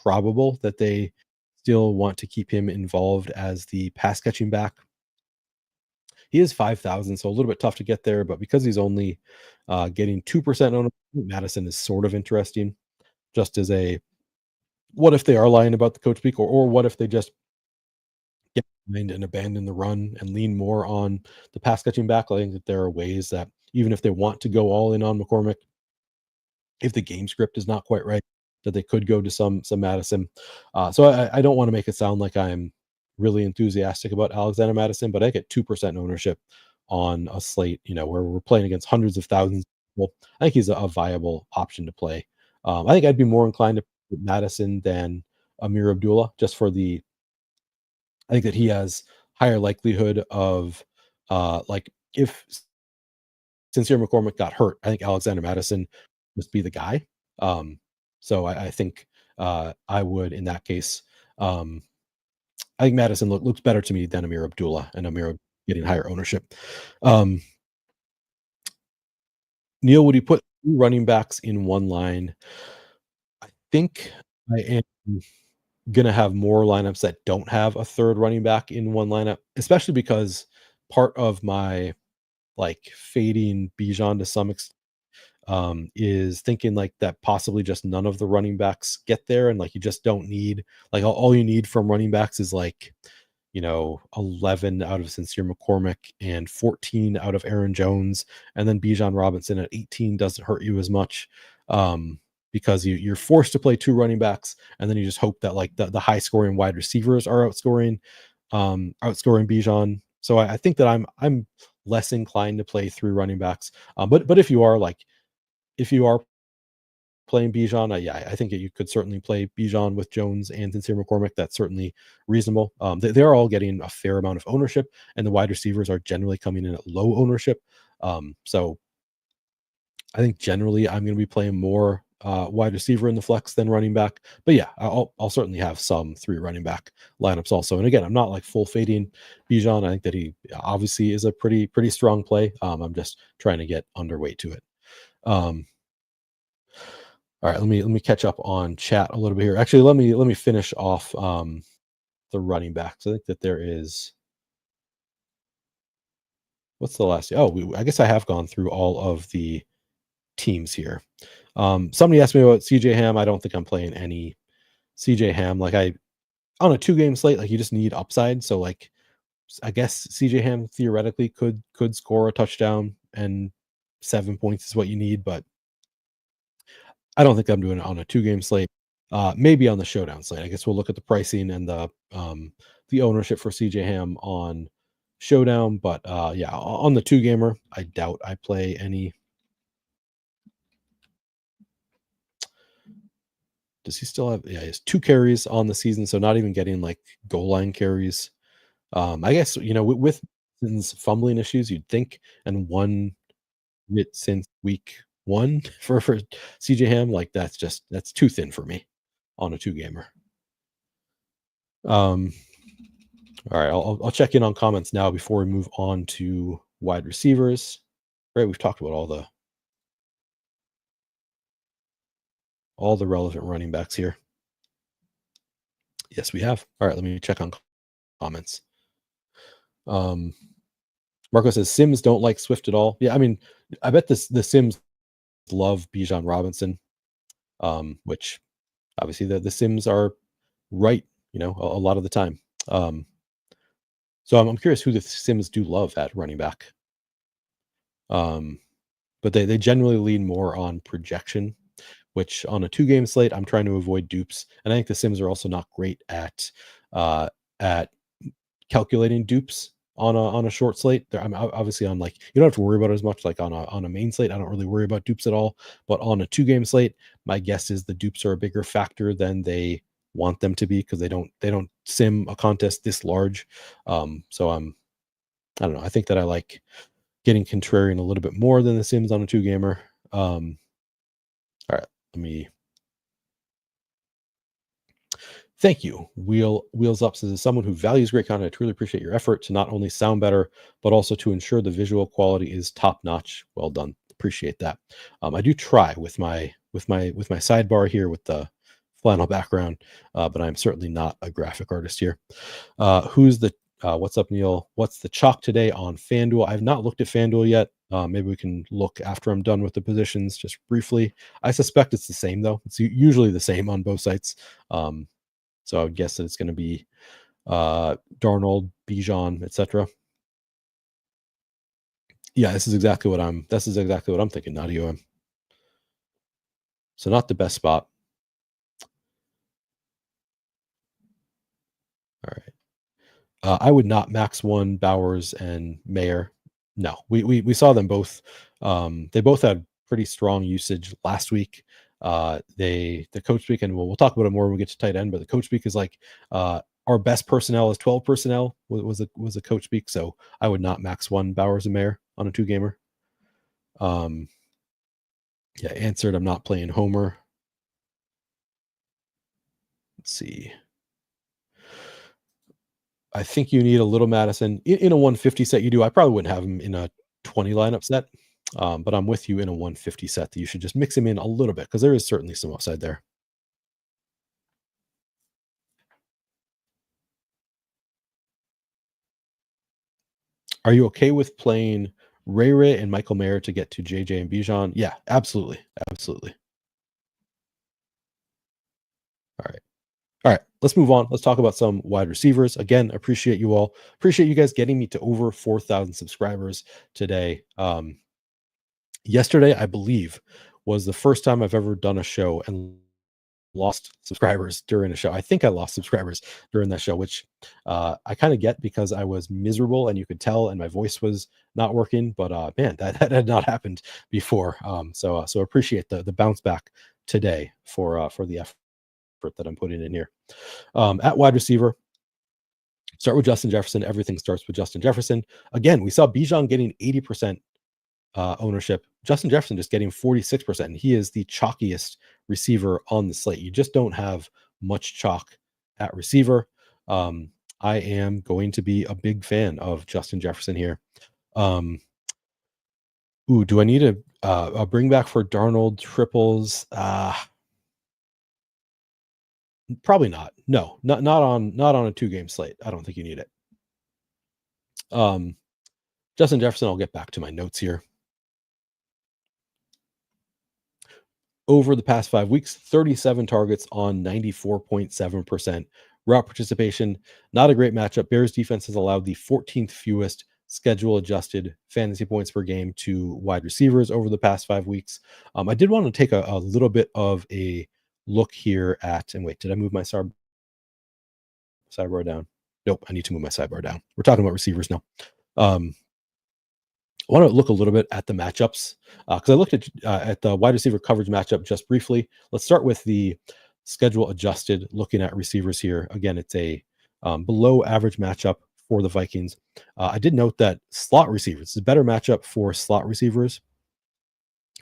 probable that they still want to keep him involved as the pass catching back. He is 5,000, so a little bit tough to get there, but because he's only getting 2% ownership, Madison is sort of interesting. Just as a, what if they are lying about the coach speak, or what if they just get behind and abandon the run and lean more on the pass catching back? I think that there are ways that even if they want to go all in on McCormick, if the game script is not quite right, that they could go to some Madison. So I don't want to make it sound like I'm really enthusiastic about Alexander Madison, but I get 2% ownership on a slate, where we're playing against hundreds of thousands of people. I think he's a viable option to play. I think I'd be more inclined to put Madison than Amir Abdullah, just for I think that he has higher likelihood of like if Sincere McCormick got hurt, I think Alexander Madison must be the guy. So I think I would, in that case, I think Madison looks better to me than Amir Abdullah, and Amir getting higher ownership. Neil, would you put 2 running backs in one line? I think I am going to have more lineups that don't have a third running back in one lineup, especially because part of my like fading Bijan to some extent is thinking like that possibly just none of the running backs get there, and like you just don't need, like all you need from running backs is like 11 out of Sincere McCormick and 14 out of Aaron Jones, and then Bijan Robinson at 18 doesn't hurt you as much, because you're forced to play 2 running backs, and then you just hope that like the high scoring wide receivers are outscoring Bijan. So I think that I'm less inclined to play 3 running backs, but if you are playing Bijan, I think that you could certainly play Bijan with Jones and Sincere McCormick. That's certainly reasonable. They're all getting a fair amount of ownership, and the wide receivers are generally coming in at low ownership. So I think generally I'm going to be playing more wide receiver in the flex than running back. But yeah, I'll certainly have some 3 running back lineups also. And again, I'm not like full fading Bijan. I think that he obviously is a pretty strong play. I'm just trying to get underweight to it. All right, let me catch up on chat a little bit here. Actually, let me finish off the running backs. I think that there is, what's the last? I guess I have gone through all of the teams here. Somebody asked me about CJ Ham. I don't think I'm playing any CJ Ham. Like on a 2-game slate, like you just need upside. So like I guess CJ Ham theoretically could score a touchdown, and 7 points is what you need, but I don't think I'm doing it on a 2-game slate. Maybe on the Showdown slate. I guess we'll look at the pricing and the ownership for CJ Ham on Showdown. But yeah, on the 2-gamer, I doubt I play any. Does he still have? Yeah, he has 2 carries on the season, so not even getting like goal line carries. I guess with Jefferson's fumbling issues, you'd think, and one it since week 1 for CJ Ham. Like, that's too thin for me on a 2-gamer. All right, I'll check in on comments now before we move on to wide receivers. Right, we've talked about all the relevant running backs here. Yes, we have. All right, let me check on comments. Marco says Sims don't like Swift at all. Yeah, I mean, I bet the Sims love Bijan Robinson, which obviously the Sims are right, a lot of the time. So I'm curious who the Sims do love at running back. But they generally lean more on projection, which on a 2-game slate, I'm trying to avoid dupes. And I think the Sims are also not great at calculating dupes on a short slate. I'm obviously on, like, you don't have to worry about it as much. Like on a main slate, I don't really worry about dupes at all. But on a 2-game slate, my guess is the dupes are a bigger factor than they want them to be, because they don't sim a contest this large. So I don't know. I think that I like getting contrarian a little bit more than the Sims on a 2-gamer. All right, let me. Thank you. Wheels Up says, as someone who values great content, I truly appreciate your effort to not only sound better, but also to ensure the visual quality is top notch. Well done. Appreciate that. I do try with my sidebar here with the flannel background, but I'm certainly not a graphic artist here. What's up, Neil? What's the chalk today on FanDuel? I've not looked at FanDuel yet. Maybe we can look after I'm done with the positions just briefly. I suspect it's the same, though. It's usually the same on both sites. So I would guess that it's going to be Darnold, Bijan, etc. Yeah, this is exactly what I'm thinking, Nadia. So not the best spot. All right. I would not max 1 Bowers and Mayer. No, we saw them both. They both had pretty strong usage last week. The coach speak, and we'll talk about it more when we get to tight end, but the coach speak is like, our best personnel is 12 personnel was a coach speak. So I would not max 1 Bowers and Mayer on a 2-gamer. Yeah, answered. I'm not playing Homer. Let's see. I think you need a little Madison in a 150 set. You do. I probably wouldn't have him in a 20 lineup set, but I'm with you in a 150 set that you should just mix him in a little bit, because there is certainly some upside there. Are you okay with playing Ray and Michael Mayer to get to JJ and Bijan? Yeah, absolutely. Absolutely. All right, let's move on. Let's talk about some wide receivers. Again, appreciate you all. Appreciate you guys getting me to over 4,000 subscribers today. Yesterday, I believe, was the first time I've ever done a show and lost subscribers during a show. I think I lost subscribers during that show, which I kind of get, because I was miserable and you could tell, and my voice was not working. But man, that had not happened before. So appreciate the bounce back today for the effort that I'm putting in here. At wide receiver, start with Justin Jefferson. Everything starts with Justin Jefferson. Again, we saw Bijan getting 80% ownership. Justin Jefferson just getting 46%. And he is the chalkiest receiver on the slate. You just don't have much chalk at receiver. I am going to be a big fan of Justin Jefferson here. Do I need a bring back for Darnold triples? Probably not. No, not on a 2-game slate. I don't think you need it. Justin Jefferson, I'll get back to my notes here. Over the past 5 weeks, 37 targets on 94.7% route participation. Not a great matchup. Bears defense has allowed the 14th fewest schedule adjusted fantasy points per game to wide receivers over the past 5 weeks. I did want to take a little bit of a look here at, and wait, did I move my sidebar down? Nope, I need to move my sidebar down. We're talking about receivers now. I want to look a little bit at the matchups, because I looked at the wide receiver coverage matchup just briefly. Let's start with the schedule adjusted, looking at receivers here. Again, it's a below average matchup for the Vikings. I did note that slot receivers is a better matchup for slot receivers.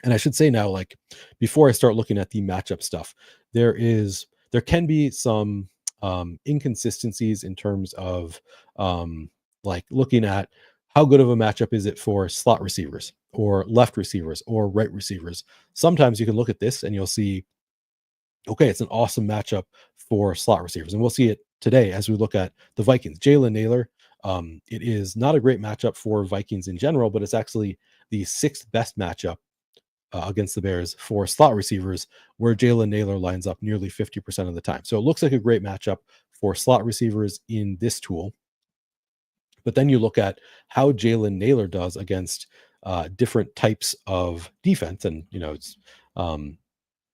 And I should say now, like before I start looking at the matchup stuff, there can be some inconsistencies in terms of like looking at how good of a matchup is it for slot receivers or left receivers or right receivers. Sometimes you can look at this and you'll see, okay, it's an awesome matchup for slot receivers. And we'll see it today as we look at the Vikings. Jalen Naylor, it is not a great matchup for Vikings in general, but it's actually the sixth best matchup against the Bears for slot receivers, where Jalen Naylor lines up nearly 50% of the time. So it looks like a great matchup for slot receivers in this tool. But then you look at how Jalen Naylor does against different types of defense, and it's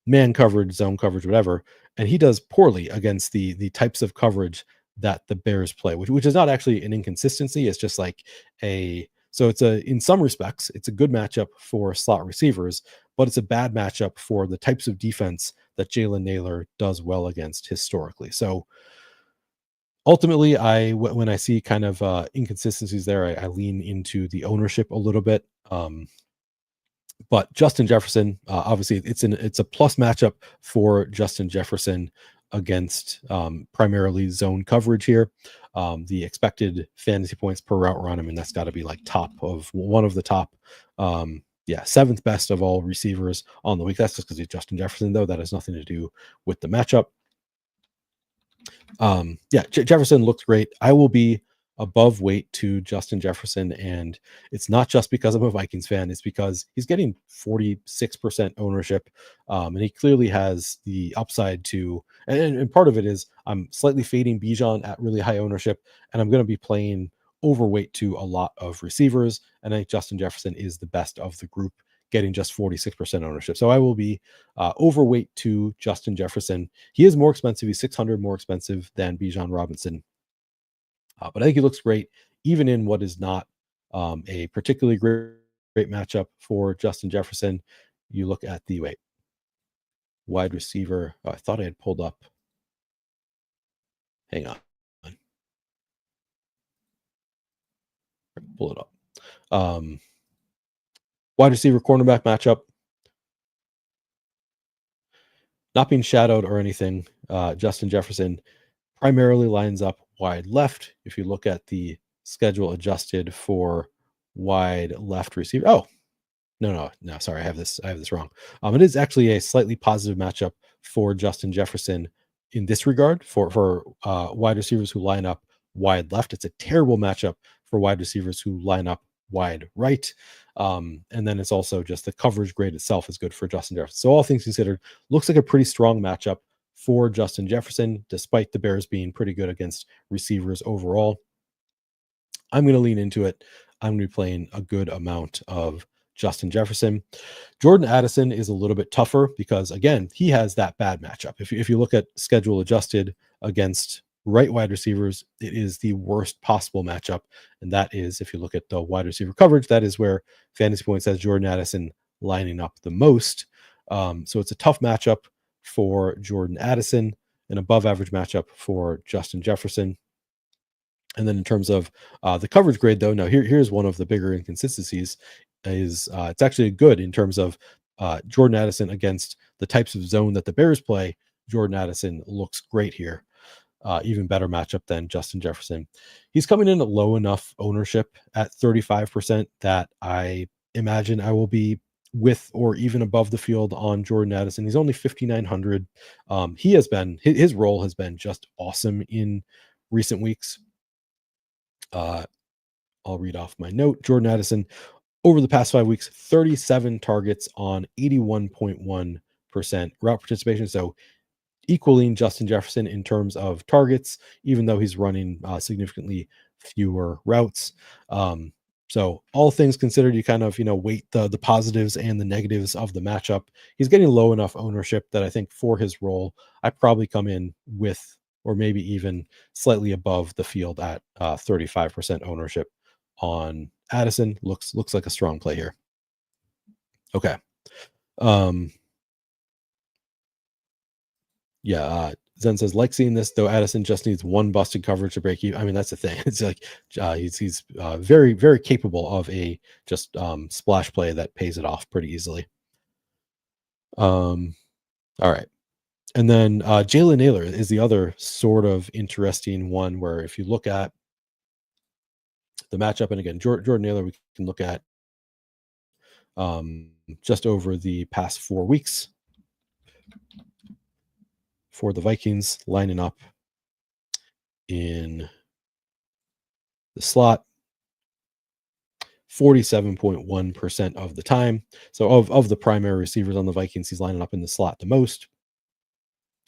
man coverage, zone coverage, whatever. And he does poorly against the types of coverage that the Bears play, which is not actually an inconsistency. It's just like in some respects, it's a good matchup for slot receivers, but it's a bad matchup for the types of defense that Jalen Naylor does well against historically. So ultimately, when I see kind of inconsistencies there, I lean into the ownership a little bit. But Justin Jefferson, obviously, it's a plus matchup for Justin Jefferson against primarily zone coverage here. The expected fantasy points per route run, I mean, that's got to be like one of the top, seventh best of all receivers on the week. That's just because he's Justin Jefferson, though. That has nothing to do with the matchup. Jefferson looked great. I will be above weight to Justin Jefferson, and it's not just because I'm a Vikings fan. It's because he's getting 46% ownership, and he clearly has the upside to. And part of it is I'm slightly fading Bijan at really high ownership, and I'm going to be playing overweight to a lot of receivers. And I think Justin Jefferson is the best of the group, getting just 46% ownership. So I will be overweight to Justin Jefferson. He is more expensive. He's $600 more expensive than Bijan Robinson. But I think he looks great, even in what is not a particularly great matchup for Justin Jefferson. You look at the wide receiver. Oh, I thought I had pulled up. Hang on. Pull it up. Wide receiver cornerback matchup. Not being shadowed or anything. Justin Jefferson primarily lines up wide left. If you look at the schedule adjusted for wide left receiver. Oh, no. Sorry, I have this wrong. It is actually a slightly positive matchup for Justin Jefferson in this regard for wide receivers who line up wide left. It's a terrible matchup for wide receivers who line up wide right. And then it's also just the coverage grade itself is good for Justin Jefferson. So all things considered, looks like a pretty strong matchup for Justin Jefferson, despite the Bears being pretty good against receivers overall. I'm going to lean into it. I'm going to be playing a good amount of Justin Jefferson. Jordan Addison is a little bit tougher because, again, he has that bad matchup. If you look at schedule adjusted against right wide receivers, it is the worst possible matchup. And that is, if you look at the wide receiver coverage, that is where fantasy points has Jordan Addison lining up the most. So it's a tough matchup for Jordan Addison, an above average matchup for Justin Jefferson. And then in terms of the coverage grade, though, now here's one of the bigger inconsistencies is it's actually good in terms of Jordan Addison against the types of zone that the Bears play. Jordan Addison looks great here. Even better matchup than Justin Jefferson. He's coming in at low enough ownership at 35% that I imagine I will be with or even above the field on Jordan Addison. He's only 5,900. His role has been just awesome in recent weeks. I'll read off my note. Jordan Addison, over the past 5 weeks, 37 targets on 81.1% route participation. So equaling Justin Jefferson in terms of targets, even though he's running significantly fewer routes. So all things considered, you kind of, weight the positives and the negatives of the matchup. He's getting low enough ownership that I think for his role, I probably come in with, or maybe even slightly above the field at 35% ownership on Addison. Looks like a strong play here. Okay. Zen says, like seeing this, though Addison just needs one busted coverage to break even. I mean, that's the thing. It's like he's very, very capable of a just splash play that pays it off pretty easily. All right. And then Jalen Naylor is the other sort of interesting one where if you look at the matchup, and again, Jordan Naylor, we can look at just over the past 4 weeks for the Vikings lining up in the slot 47.1% of the time. So of the primary receivers on the Vikings, he's lining up in the slot the most.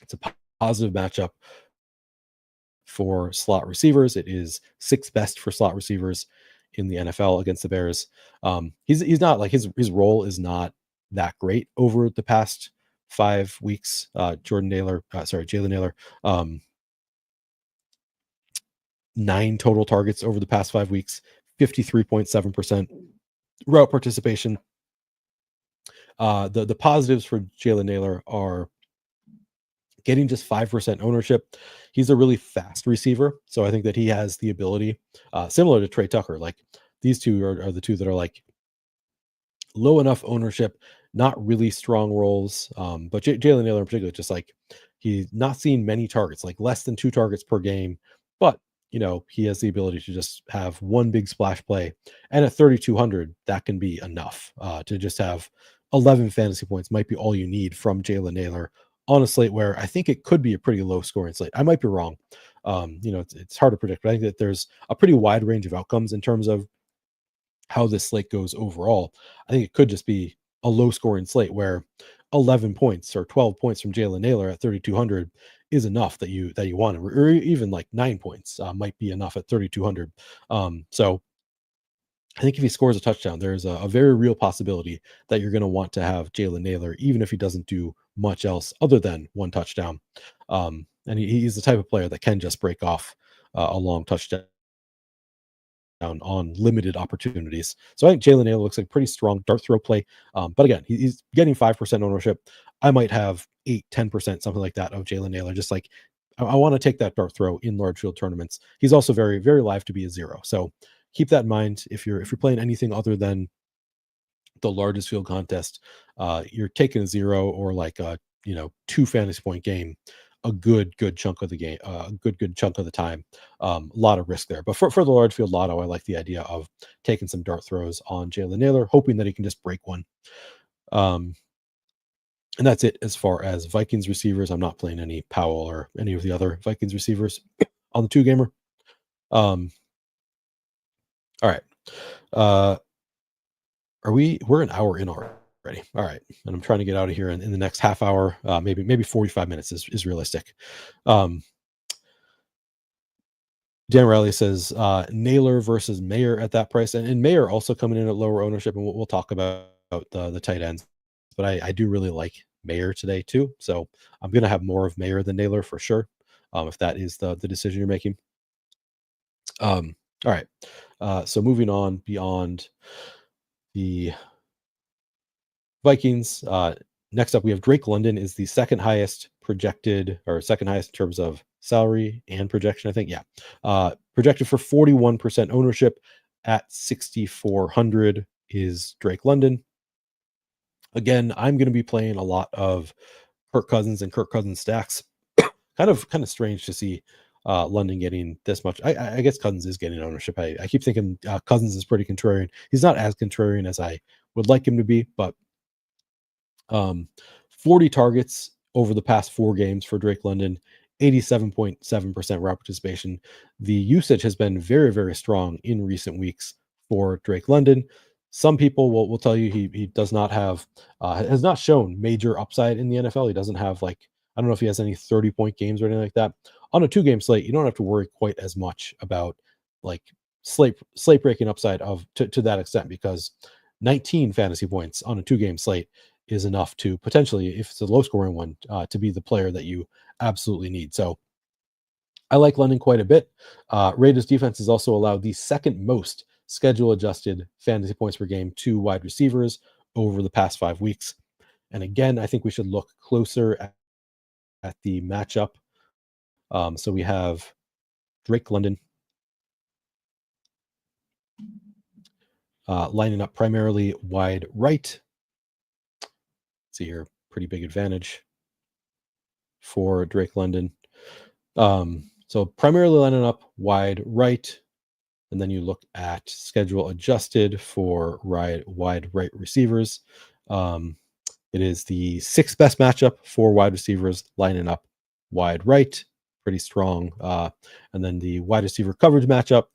It's a positive matchup for slot receivers. It is 6th best for slot receivers in the NFL against the Bears. He's not like his role is not that great over the past 5 weeks. Jalen Naylor, 9 total targets over the past 5 weeks, 53.7% route participation. The positives for Jalen Naylor are getting just 5% ownership. He's a really fast receiver, so I think that he has the ability, similar to Trey Tucker. Like these two are the two that are like low enough ownership, not really strong roles. But Jalen Naylor in particular, just like he's not seeing many targets, like less than 2 targets per game, but he has the ability to just have one big splash play. And at 3,200, that can be enough to just have 11 fantasy points might be all you need from Jalen Naylor on a slate where I think it could be a pretty low scoring slate. I might be wrong. It's hard to predict, but I think that there's a pretty wide range of outcomes in terms of how this slate goes overall. I think it could just be a low scoring slate where 11 points or 12 points from Jalen Naylor at 3,200 is enough that you want, or even like 9 points might be enough at 3,200. So I think if he scores a touchdown, there's a very real possibility that you're going to want to have Jalen Naylor, even if he doesn't do much else other than one touchdown. And he's the type of player that can just break off a long touchdown on limited opportunities. So I think Jalen Naylor looks like pretty strong dart throw play. But again, he's getting 5% ownership. I might have 8-10%, something like that, of Jalen Naylor. Just like I want to take that dart throw in large field tournaments. He's also very, very live to be a 0. So keep that in mind. If you're playing anything other than the largest field contest, you're taking a 0 or like a 2 fantasy point game a good chunk of the game, a good chunk of the time. A lot of risk there. But for the large field lotto, I like the idea of taking some dart throws on Jalen Naylor, hoping that he can just break one. And that's it as far as Vikings receivers. I'm not playing any Powell or any of the other Vikings receivers on the 2-gamer. All right. We're an hour in already. All right. And I'm trying to get out of here in the next half hour. Maybe 45 minutes is realistic. Dan Riley says Naylor versus Mayer at that price. And Mayer also coming in at lower ownership. And we'll talk about the tight ends. But I do really like Mayer today too. So I'm going to have more of Mayer than Naylor for sure. If that is the decision you're making. All right. So moving on beyond the Vikings. Next up, we have Drake London is the second highest projected, or second highest in terms of salary and projection, I think. Yeah. Projected for 41% ownership at 6,400 is Drake London. Again, I'm going to be playing a lot of Kirk Cousins and Kirk Cousins stacks. kind of strange to see London getting this much. I guess Cousins is getting ownership. I keep thinking Cousins is pretty contrarian. He's not as contrarian as I would like him to be, but 40 targets over the past 4 games for Drake London, 87.7% route participation. The usage has been very, very strong in recent weeks for Drake London. Some people will tell you he does not have, has not shown major upside in the NFL. He doesn't have I don't know if he has any 30-point games or anything like that. On a 2-game slate, you don't have to worry quite as much about slate breaking upside to that extent, because 19 fantasy points on a 2-game slate is enough to potentially, if it's a low scoring one, to be the player that you absolutely need. So I like London quite a bit. Raiders defense has also allowed the second most schedule adjusted fantasy points per game to wide receivers over the past 5 weeks. And again, I think we should look closer at the matchup So we have Drake London lining up primarily wide right. See here, pretty big advantage for Drake London. So primarily lining up wide right, and then you look at schedule adjusted for wide right receivers. It is the 6th best matchup for wide receivers lining up wide right, pretty strong. And then the wide receiver coverage matchup.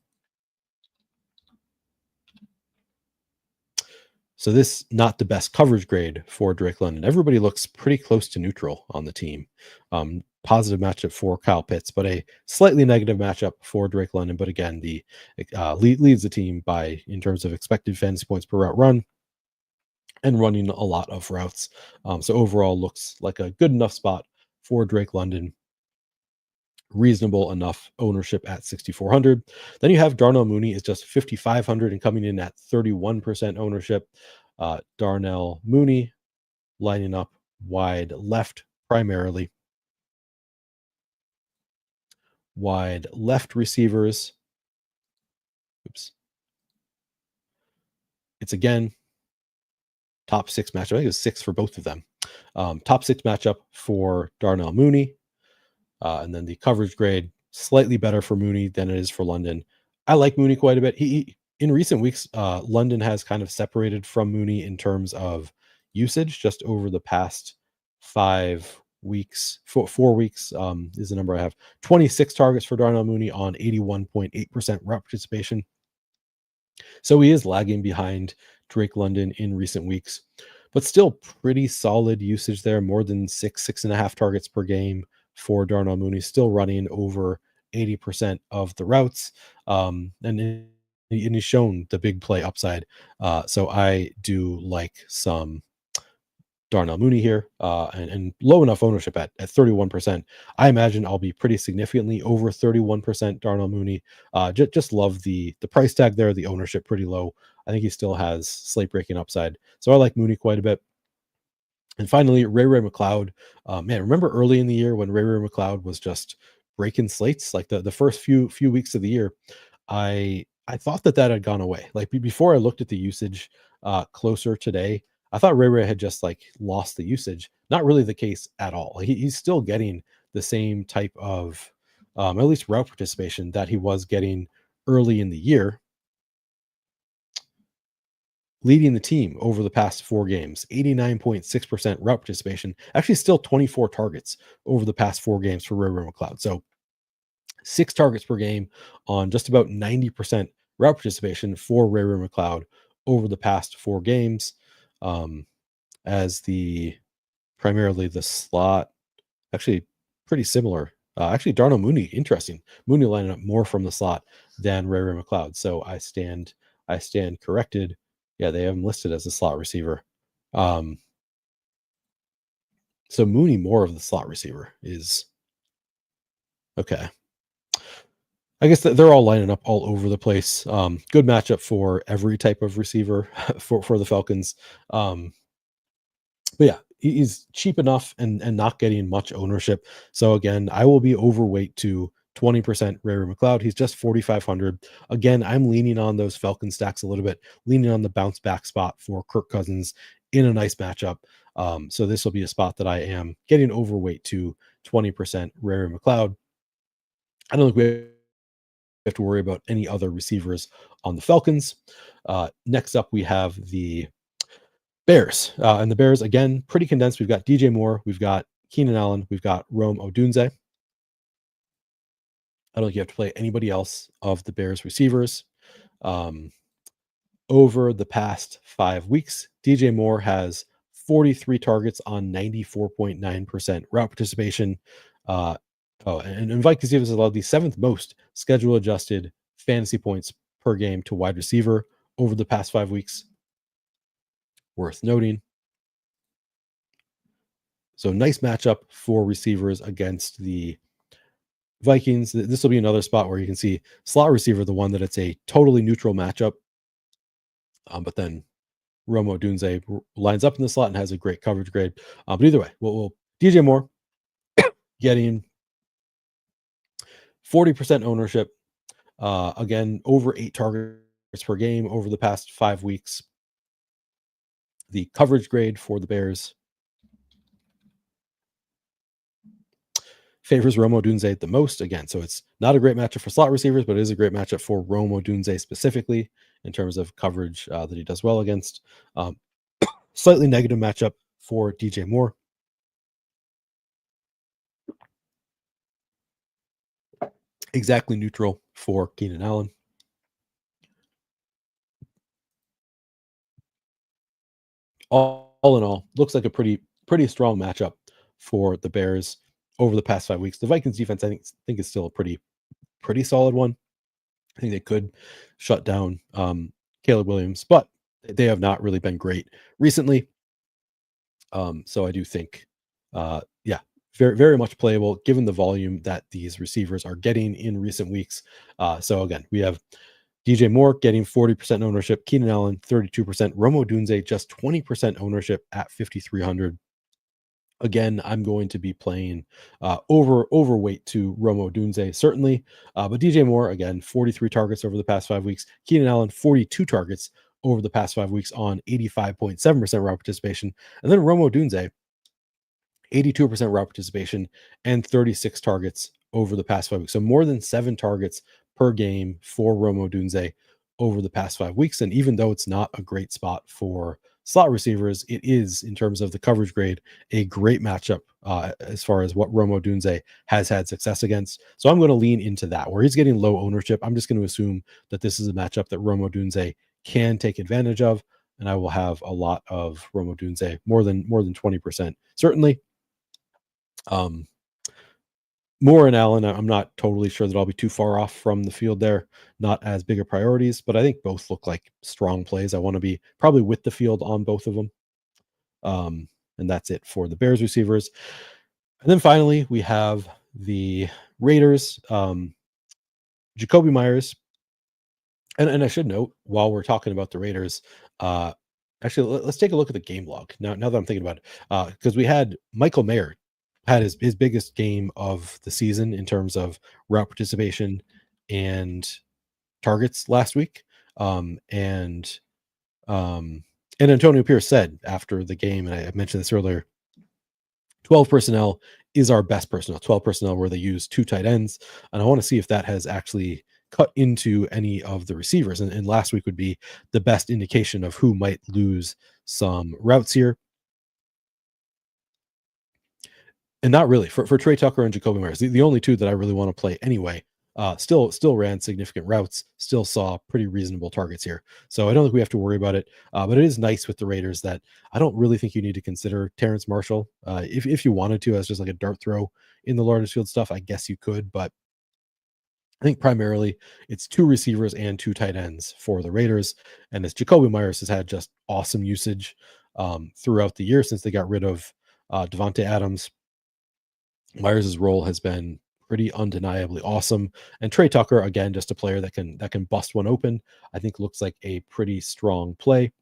So this not the best coverage grade for Drake London. Everybody looks pretty close to neutral on the team. Positive matchup for Kyle Pitts, but a slightly negative matchup for Drake London. But again, the leads the team by in terms of expected fantasy points per route run and running a lot of routes. So overall looks like a good enough spot for Drake London. Reasonable enough ownership at 6,400. Then you have Darnell Mooney is just 5,500 and coming in at 31% ownership. Darnell Mooney lining up wide left primarily. Wide left receivers. Oops. It's again top 6 matchup. I think it's 6 for both of them. Top 6 matchup for Darnell Mooney. And then the coverage grade slightly better for Mooney than it is for London. I like Mooney quite a bit. He in recent weeks, London has kind of separated from Mooney in terms of usage. Just over the past 5 weeks, 4 weeks is the number I have. 26 targets for Darnell Mooney on 81.8% route participation. So he is lagging behind Drake London in recent weeks, but still pretty solid usage there. More than 6.5 targets per game for Darnell Mooney, still running over 80% of the routes. And he's shown the big play upside. So I do like some Darnell Mooney here, and low enough ownership at 31%. I imagine I'll be pretty significantly over 31% Darnell Mooney. Just love the price tag there, the ownership pretty low. I think he still has slate breaking upside. So I like Mooney quite a bit. And finally, Ray McLeod. Man, remember early in the year when Ray McLeod was just breaking slates? Like the first few weeks of the year, I thought that had gone away. Like before I looked at the usage closer today, I thought Ray had just like lost the usage. Not really the case at all. Like he's still getting the same type of at least route participation that he was getting early in the year, leading the team over the past 4 games, 89.6% route participation, actually still 24 targets over the past 4 games for Ray McLeod. So 6 targets per game on just about 90% route participation for Ray McLeod over the past 4 games. As primarily the slot, actually pretty similar. Actually, Darnell Mooney, interesting. Mooney lining up more from the slot than Ray McLeod. So I stand corrected. Yeah, they have him listed as a slot receiver. So Mooney more of the slot receiver is okay. I guess they're all lining up all over the place. Good matchup for every type of receiver for the Falcons. But yeah, he's cheap enough and not getting much ownership. So again, I will be overweight to 20% Ray McLeod. He's just 4,500. Again, I'm leaning on those Falcon stacks a little bit, leaning on the bounce back spot for Kirk Cousins in a nice matchup. So this will be a spot that I am getting overweight to 20% Ray McLeod. I don't think we have to worry about any other receivers on the Falcons. Next up, we have the Bears. And the Bears, again, pretty condensed. We've got DJ Moore, we've got Keenan Allen, we've got Rome Odunze. I don't think you have to play anybody else of the Bears receivers. Over the past 5 weeks, DJ Moore has 43 targets on 94.9% route participation. And Vikings has allowed the 7th most schedule adjusted fantasy points per game to wide receiver over the past 5 weeks. Worth noting. So nice matchup for receivers against the Vikings. This will be another spot where you can see slot receiver, the one that it's a totally neutral matchup. But then Romo Odunze lines up in the slot and has a great coverage grade. But either way, we'll DJ Moore getting 40% ownership. Again, over 8 targets per game over the past 5 weeks. The coverage grade for the Bears favors Rome Odunze the most. Again, so it's not a great matchup for slot receivers, but it is a great matchup for Rome Odunze specifically in terms of coverage that he does well against. Slightly negative matchup for DJ Moore. Exactly neutral for Keenan Allen. All in all, looks like a pretty strong matchup for the Bears over the past 5 weeks. The Vikings defense, I think is still a pretty solid one. I think they could shut down Caleb Williams, but they have not really been great recently. So I do think, very, very much playable given the volume that these receivers are getting in recent weeks. So again, we have DJ Moore getting 40% ownership, Keenan Allen 32%, Rome Odunze just 20% ownership at 5,300. Again, I'm going to be playing overweight to Rome Odunze, certainly. But DJ Moore, again, 43 targets over the past 5 weeks. Keenan Allen, 42 targets over the past 5 weeks on 85.7% route participation. And then Rome Odunze, 82% route participation and 36 targets over the past 5 weeks. So more than 7 targets per game for Rome Odunze over the past 5 weeks. And even though it's not a great spot for slot receivers, it is, in terms of the coverage grade, a great matchup as far as what Rome Odunze has had success against. So I'm going to lean into that. Where he's getting low ownership, I'm just going to assume that this is a matchup that Rome Odunze can take advantage of, and I will have a lot of Rome Odunze, more than 20%, certainly. Moore and Allen, I'm not totally sure that I'll be too far off from the field there. Not as big of priorities, but I think both look like strong plays. I want to be probably with the field on both of them. And that's it for the Bears receivers. And then finally, we have the Raiders. Jacoby Myers. And I should note, while we're talking about the Raiders, actually, let's take a look at the game log. Now that I'm thinking about it, because we had Michael Mayer had his biggest game of the season in terms of route participation and targets last week. And Antonio Pierce said after the game, and I mentioned this earlier, 12 personnel is our best personnel, 12 personnel where they use 2 tight ends. And I want to see if that has actually cut into any of the receivers. And last week would be the best indication of who might lose some routes here. And not really for Trey Tucker and Jacoby Myers, the only 2 that I really want to play anyway. Still ran significant routes, still saw pretty reasonable targets here. So I don't think we have to worry about it. But it is nice with the Raiders that I don't really think you need to consider Terrence Marshall. If you wanted to, as just like a dart throw in the largest field stuff, I guess you could. But I think primarily it's 2 receivers and 2 tight ends for the Raiders. And as Jacoby Myers has had just awesome usage throughout the year since they got rid of Devontae Adams. Myers' role has been pretty undeniably awesome. And Trey Tucker, again, just a player that can bust one open, I think looks like a pretty strong play.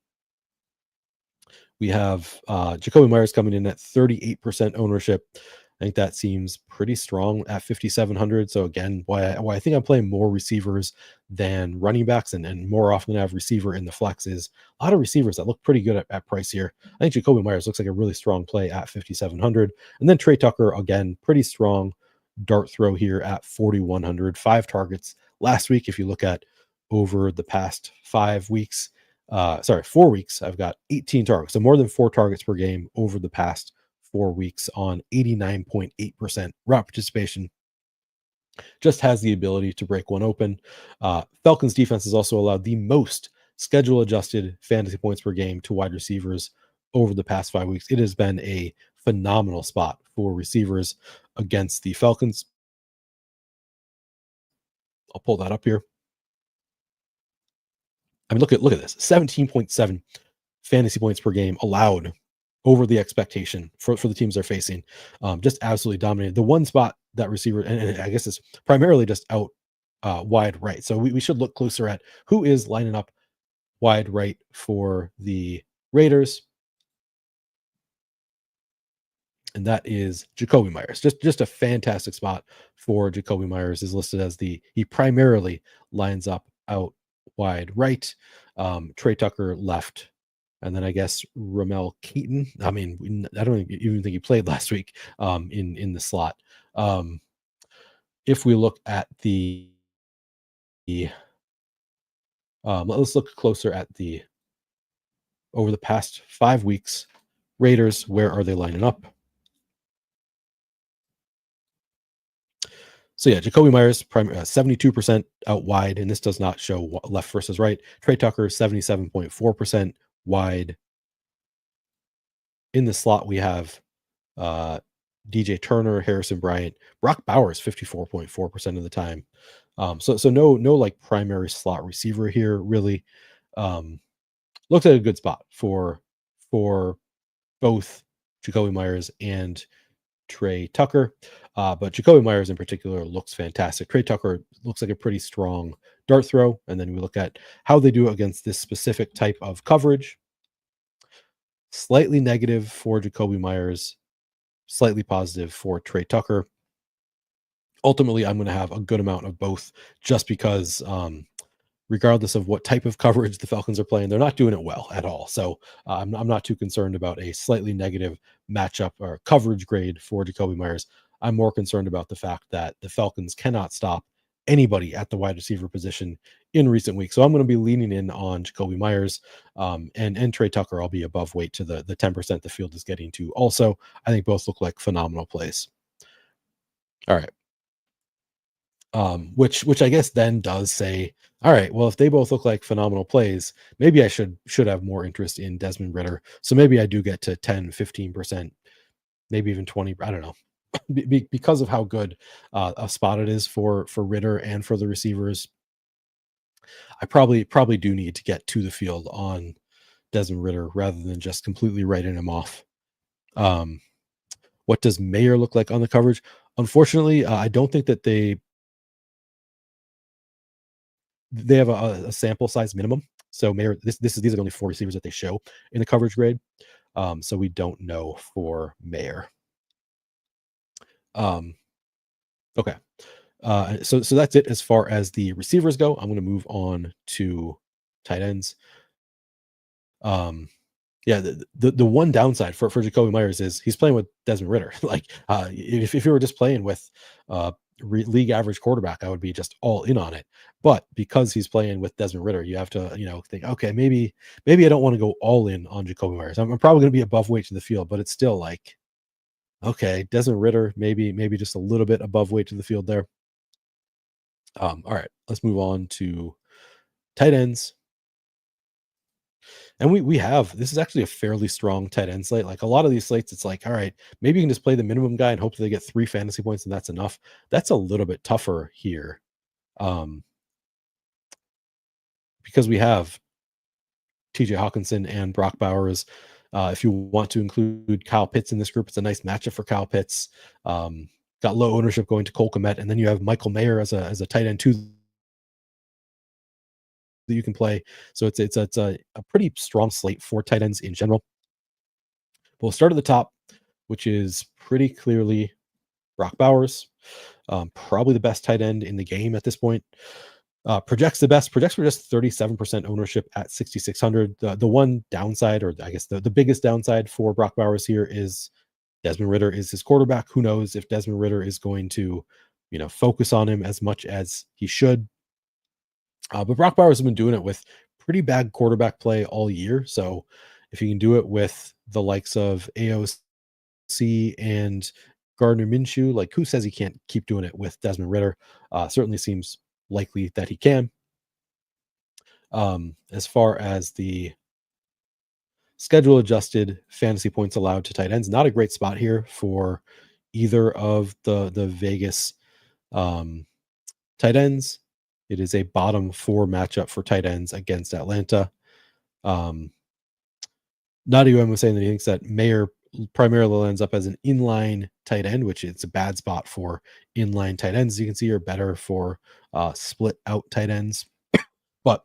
We have Jacoby Myers coming in at 38% ownership. I think that seems pretty strong at 5,700. So again, why I think I'm playing more receivers than running backs, and more often than I have receiver in the flex is a lot of receivers that look pretty good at price here. I think Jacoby Myers looks like a really strong play at 5,700. And then Trey Tucker, again, pretty strong dart throw here at 4,100. 5 targets last week. If you look at over the past 4 weeks, I've got 18 targets. So more than 4 targets per game over the past 4 weeks on 89.8% route participation. Just has the ability to break one open. Falcons defense has also allowed the most schedule adjusted fantasy points per game to wide receivers over the past 5 weeks. It has been a phenomenal spot for receivers against the Falcons. I'll pull that up here. I mean, look at this, 17.7 fantasy points per game allowed over the expectation for the teams they're facing. Just absolutely dominated. The one spot that receiver, and I guess it's primarily just out wide right. So we should look closer at who is lining up wide right for the Raiders. and that is Jacoby Myers. Just a fantastic spot for Jacoby Myers. Is listed as he primarily lines up out wide right, Trey Tucker left, and then I guess Ramel Keaton. I mean, I don't even think he played last week in the slot. If we look at let's look closer at over the past 5 weeks, Raiders, where are they lining up? So yeah, Jacoby Myers, 72% out wide, and this does not show left versus right. Trey Tucker, 77.4% wide. In the slot, we have DJ Turner, Harrison Bryant, Brock Bowers, 54.4% of the time. So no like primary slot receiver here, really. Looked at a good spot for both Jacoby Myers and Trey Tucker. But Jacoby Myers in particular looks fantastic. Trey Tucker looks like a pretty strong dart throw. And then we look at how they do against this specific type of coverage. Slightly negative for Jacoby Myers, slightly positive for Trey Tucker. Ultimately, I'm going to have a good amount of both just because regardless of what type of coverage the Falcons are playing, they're not doing it well at all. So I'm not too concerned about a slightly negative matchup or coverage grade for Jacoby Myers. I'm more concerned about the fact that the Falcons cannot stop anybody at the wide receiver position in recent weeks. So I'm going to be leaning in on Jacoby Myers and Trey Tucker. I'll be above weight to the 10% the field is getting to. Also, I think both look like phenomenal plays. All right. Which I guess then does say, all right, well, if they both look like phenomenal plays, maybe I should have more interest in Desmond Ridder. So maybe I do get to 10, 15%, maybe even 20. I don't know. Because of how good a spot it is for Ridder and for the receivers, I probably do need to get to the field on Desmond Ridder rather than just completely writing him off. What does Mayer look like on the coverage? Unfortunately, I don't think that they have a sample size minimum. So Mayer, these are the only 4 receivers that they show in the coverage grade. So we don't know for Mayer. Okay. So that's it as far as the receivers go. I'm going to move on to tight ends. Yeah, the one downside for Jacoby Myers is he's playing with Desmond Ridder. Like, if you were just playing with league average quarterback, I would be just all in on it. But because he's playing with Desmond Ridder, you have to think, okay, maybe I don't want to go all in on Jacoby Myers. I'm probably going to be above weight to the field, but it's still like, okay, Desmond Ridder, maybe just a little bit above weight to the field there. All right, let's move on to tight ends. And we have, this is actually a fairly strong tight end slate. Like a lot of these slates, it's like, all right, maybe you can just play the minimum guy and hope they get 3 fantasy points and that's enough. That's a little bit tougher here. Because we have TJ Hawkinson and Brock Bowers. If you want to include Kyle Pitts in this group, it's a nice matchup for Kyle Pitts. Got low ownership going to Cole Kmet, and then you have Michael Mayer as a tight end too that you can play. So it's a pretty strong slate for tight ends in general. We'll start at the top, which is pretty clearly Brock Bowers, probably the best tight end in the game at this point. Projects for just 37% ownership at 6,600. The one downside, or I guess the biggest downside for Brock Bowers here is Desmond Ridder is his quarterback. Who knows if Desmond Ridder is going to, focus on him as much as he should. But Brock Bowers has been doing it with pretty bad quarterback play all year. So if you can do it with the likes of AOC and Gardner Minshew, like who says he can't keep doing it with Desmond Ridder? Certainly seems likely that he can. As far as the schedule adjusted fantasy points allowed to tight ends, not a great spot here for either of the Vegas tight ends. It is a bottom 4 matchup for tight ends against Atlanta. Nadia was saying that he thinks that Mayer primarily ends up as an inline tight end, which it's a bad spot for inline tight ends. As you can see, are better for split out tight ends, but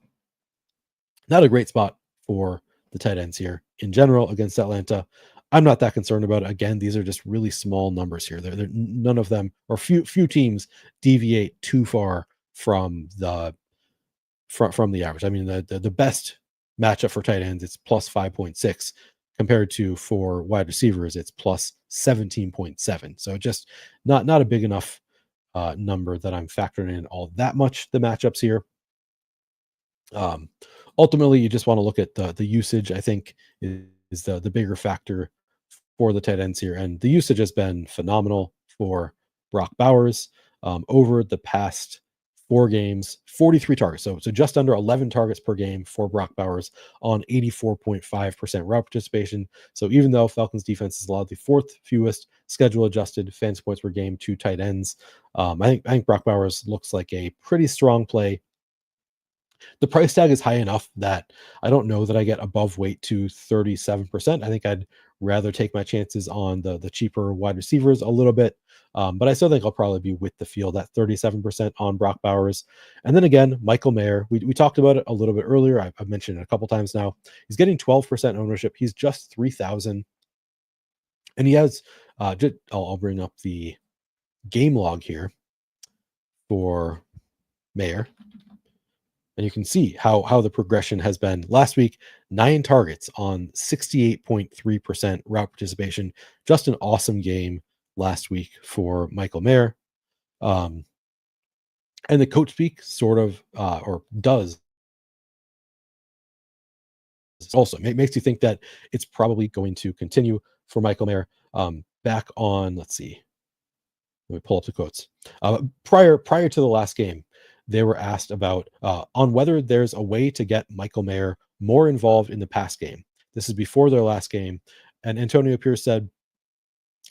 not a great spot for the tight ends here in general against Atlanta. I'm not that concerned about it. Again, these are just really small numbers here. They're none of them, or few teams deviate too far from the average. I mean, the best matchup for tight ends, it's plus 5.6, compared to for wide receivers, it's plus 17.7. So just not a big enough number that I'm factoring in all that much the matchups here. Ultimately, you just want to look at the usage. I think is the bigger factor for the tight ends here, and the usage has been phenomenal for Brock Bowers over the past 4 games, 43 targets. So just under 11 targets per game for Brock Bowers on 84.5% route participation. So even though Falcons defense has allowed the 4th fewest schedule adjusted fantasy points per game to tight ends, I think Brock Bowers looks like a pretty strong play. The price tag is high enough that I don't know that I get above weight to 37%. I think I'd rather take my chances on the cheaper wide receivers a little bit. But I still think I'll probably be with the field at 37% on Brock Bowers. And then again, Michael Mayer, we talked about it a little bit earlier. I've mentioned it a couple times now. He's getting 12% ownership. He's just 3,000. And he has, I'll bring up the game log here for Mayer. And you can see how the progression has been. Last week, 9 targets on 68.3% route participation. Just an awesome game last week for Michael Mayer. And the coach speak sort of, or does also, it makes you think that it's probably going to continue for Michael Mayer. Back on, let's see. Let me pull up the quotes. Prior to the last game, they were asked about on whether there's a way to get Michael Mayer more involved in the pass game. This is before their last game. And Antonio Pierce said,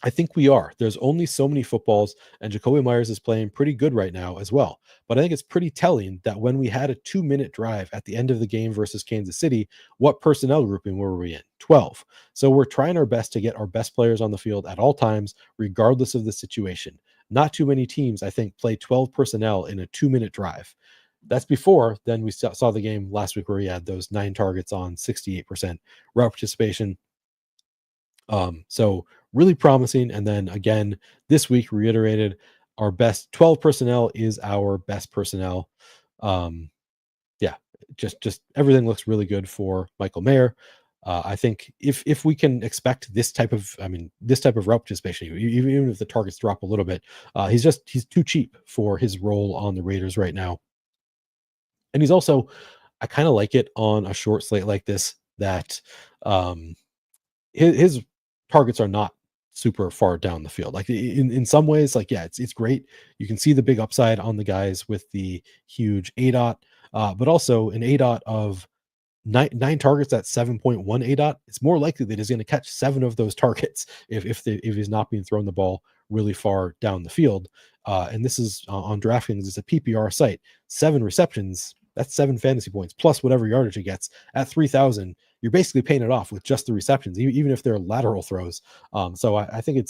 I think we are. There's only so many footballs, and Jacoby Myers is playing pretty good right now as well. But I think it's pretty telling that when we had a 2-minute drive at the end of the game versus Kansas City, what personnel grouping were we in? 12. So we're trying our best to get our best players on the field at all times, regardless of the situation. Not too many teams, I think, play 12 personnel in a 2-minute drive. That's before then we saw the game last week where he had those 9 targets on 68% route participation. So really promising. And then again, this week reiterated our best 12 personnel is our best personnel. Yeah, just everything looks really good for Michael Mayer. I think if we can expect this type of route participation, even if the targets drop a little bit, he's too cheap for his role on the Raiders right now. And he's also, I kind of like it on a short slate like this that his targets are not super far down the field. Like in some ways, like, yeah, it's great. You can see the big upside on the guys with the huge ADOT, but also an ADOT of nine targets at 7.1 ADOT. It's more likely that he's going to catch 7 of those targets if he's not being thrown the ball really far down the field. And this is on DraftKings. It's a PPR site. 7 receptions. That's 7 fantasy points plus whatever yardage he gets at 3,000. You're basically paying it off with just the receptions, even if they're lateral throws. So I think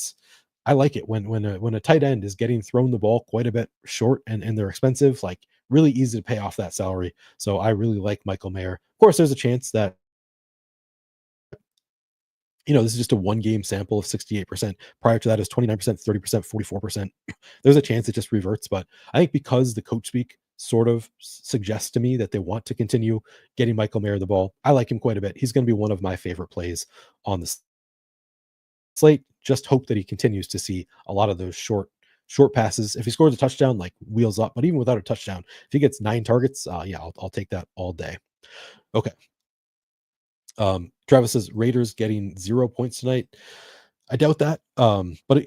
I like it when a tight end is getting thrown the ball quite a bit short and they're expensive, like really easy to pay off that salary. So I really like Michael Mayer. Of course, there's a chance that, this is just a 1-game sample of 68%. Prior to that is 29%, 30%, 44%. There's a chance it just reverts, but I think because the coach speak sort of suggests to me that they want to continue getting Michael Mayer the ball, I like him quite a bit. He's going to be one of my favorite plays on the slate. Just hope that he continues to see a lot of those short passes. If he scores a touchdown, like wheels up, but even without a touchdown, if he gets 9 targets, I'll take that all day. Okay. Travis says Raiders getting 0 points tonight. I doubt that. But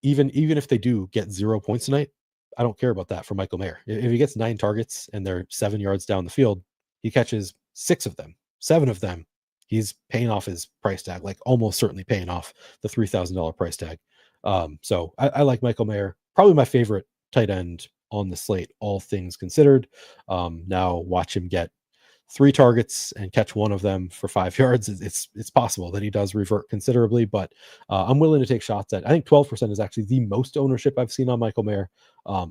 even if they do get 0 points tonight, I don't care about that for Michael Mayer. If he gets 9 targets and they're 7 yards down the field, he catches 6 of them, 7 of them. He's paying off his price tag, like almost certainly paying off the $3,000 price tag. So I like Michael Mayer, probably my favorite tight end on the slate, all things considered. Now watch him get 3 targets and catch 1 of them for 5 yards. It's possible that he does revert considerably, but I'm willing to take shots at. I think 12% is actually the most ownership I've seen on Michael Mayer.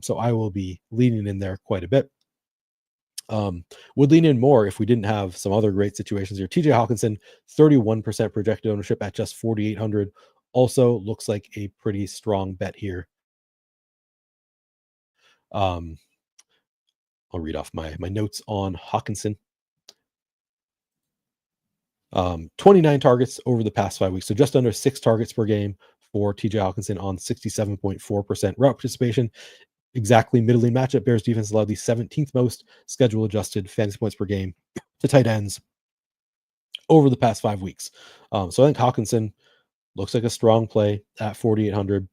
So I will be leaning in there quite a bit. Would lean in more if we didn't have some other great situations here. TJ Hawkinson, 31% projected ownership at just 4,800. Also looks like a pretty strong bet here. I'll read off my notes on Hawkinson. 29 targets over the past 5 weeks. So just under 6 targets per game for TJ Hawkinson on 67.4% route participation. Exactly middling matchup. Bears defense allowed the 17th most schedule adjusted fantasy points per game to tight ends over the past 5 weeks. So I think Hawkinson looks like a strong play at 4,800.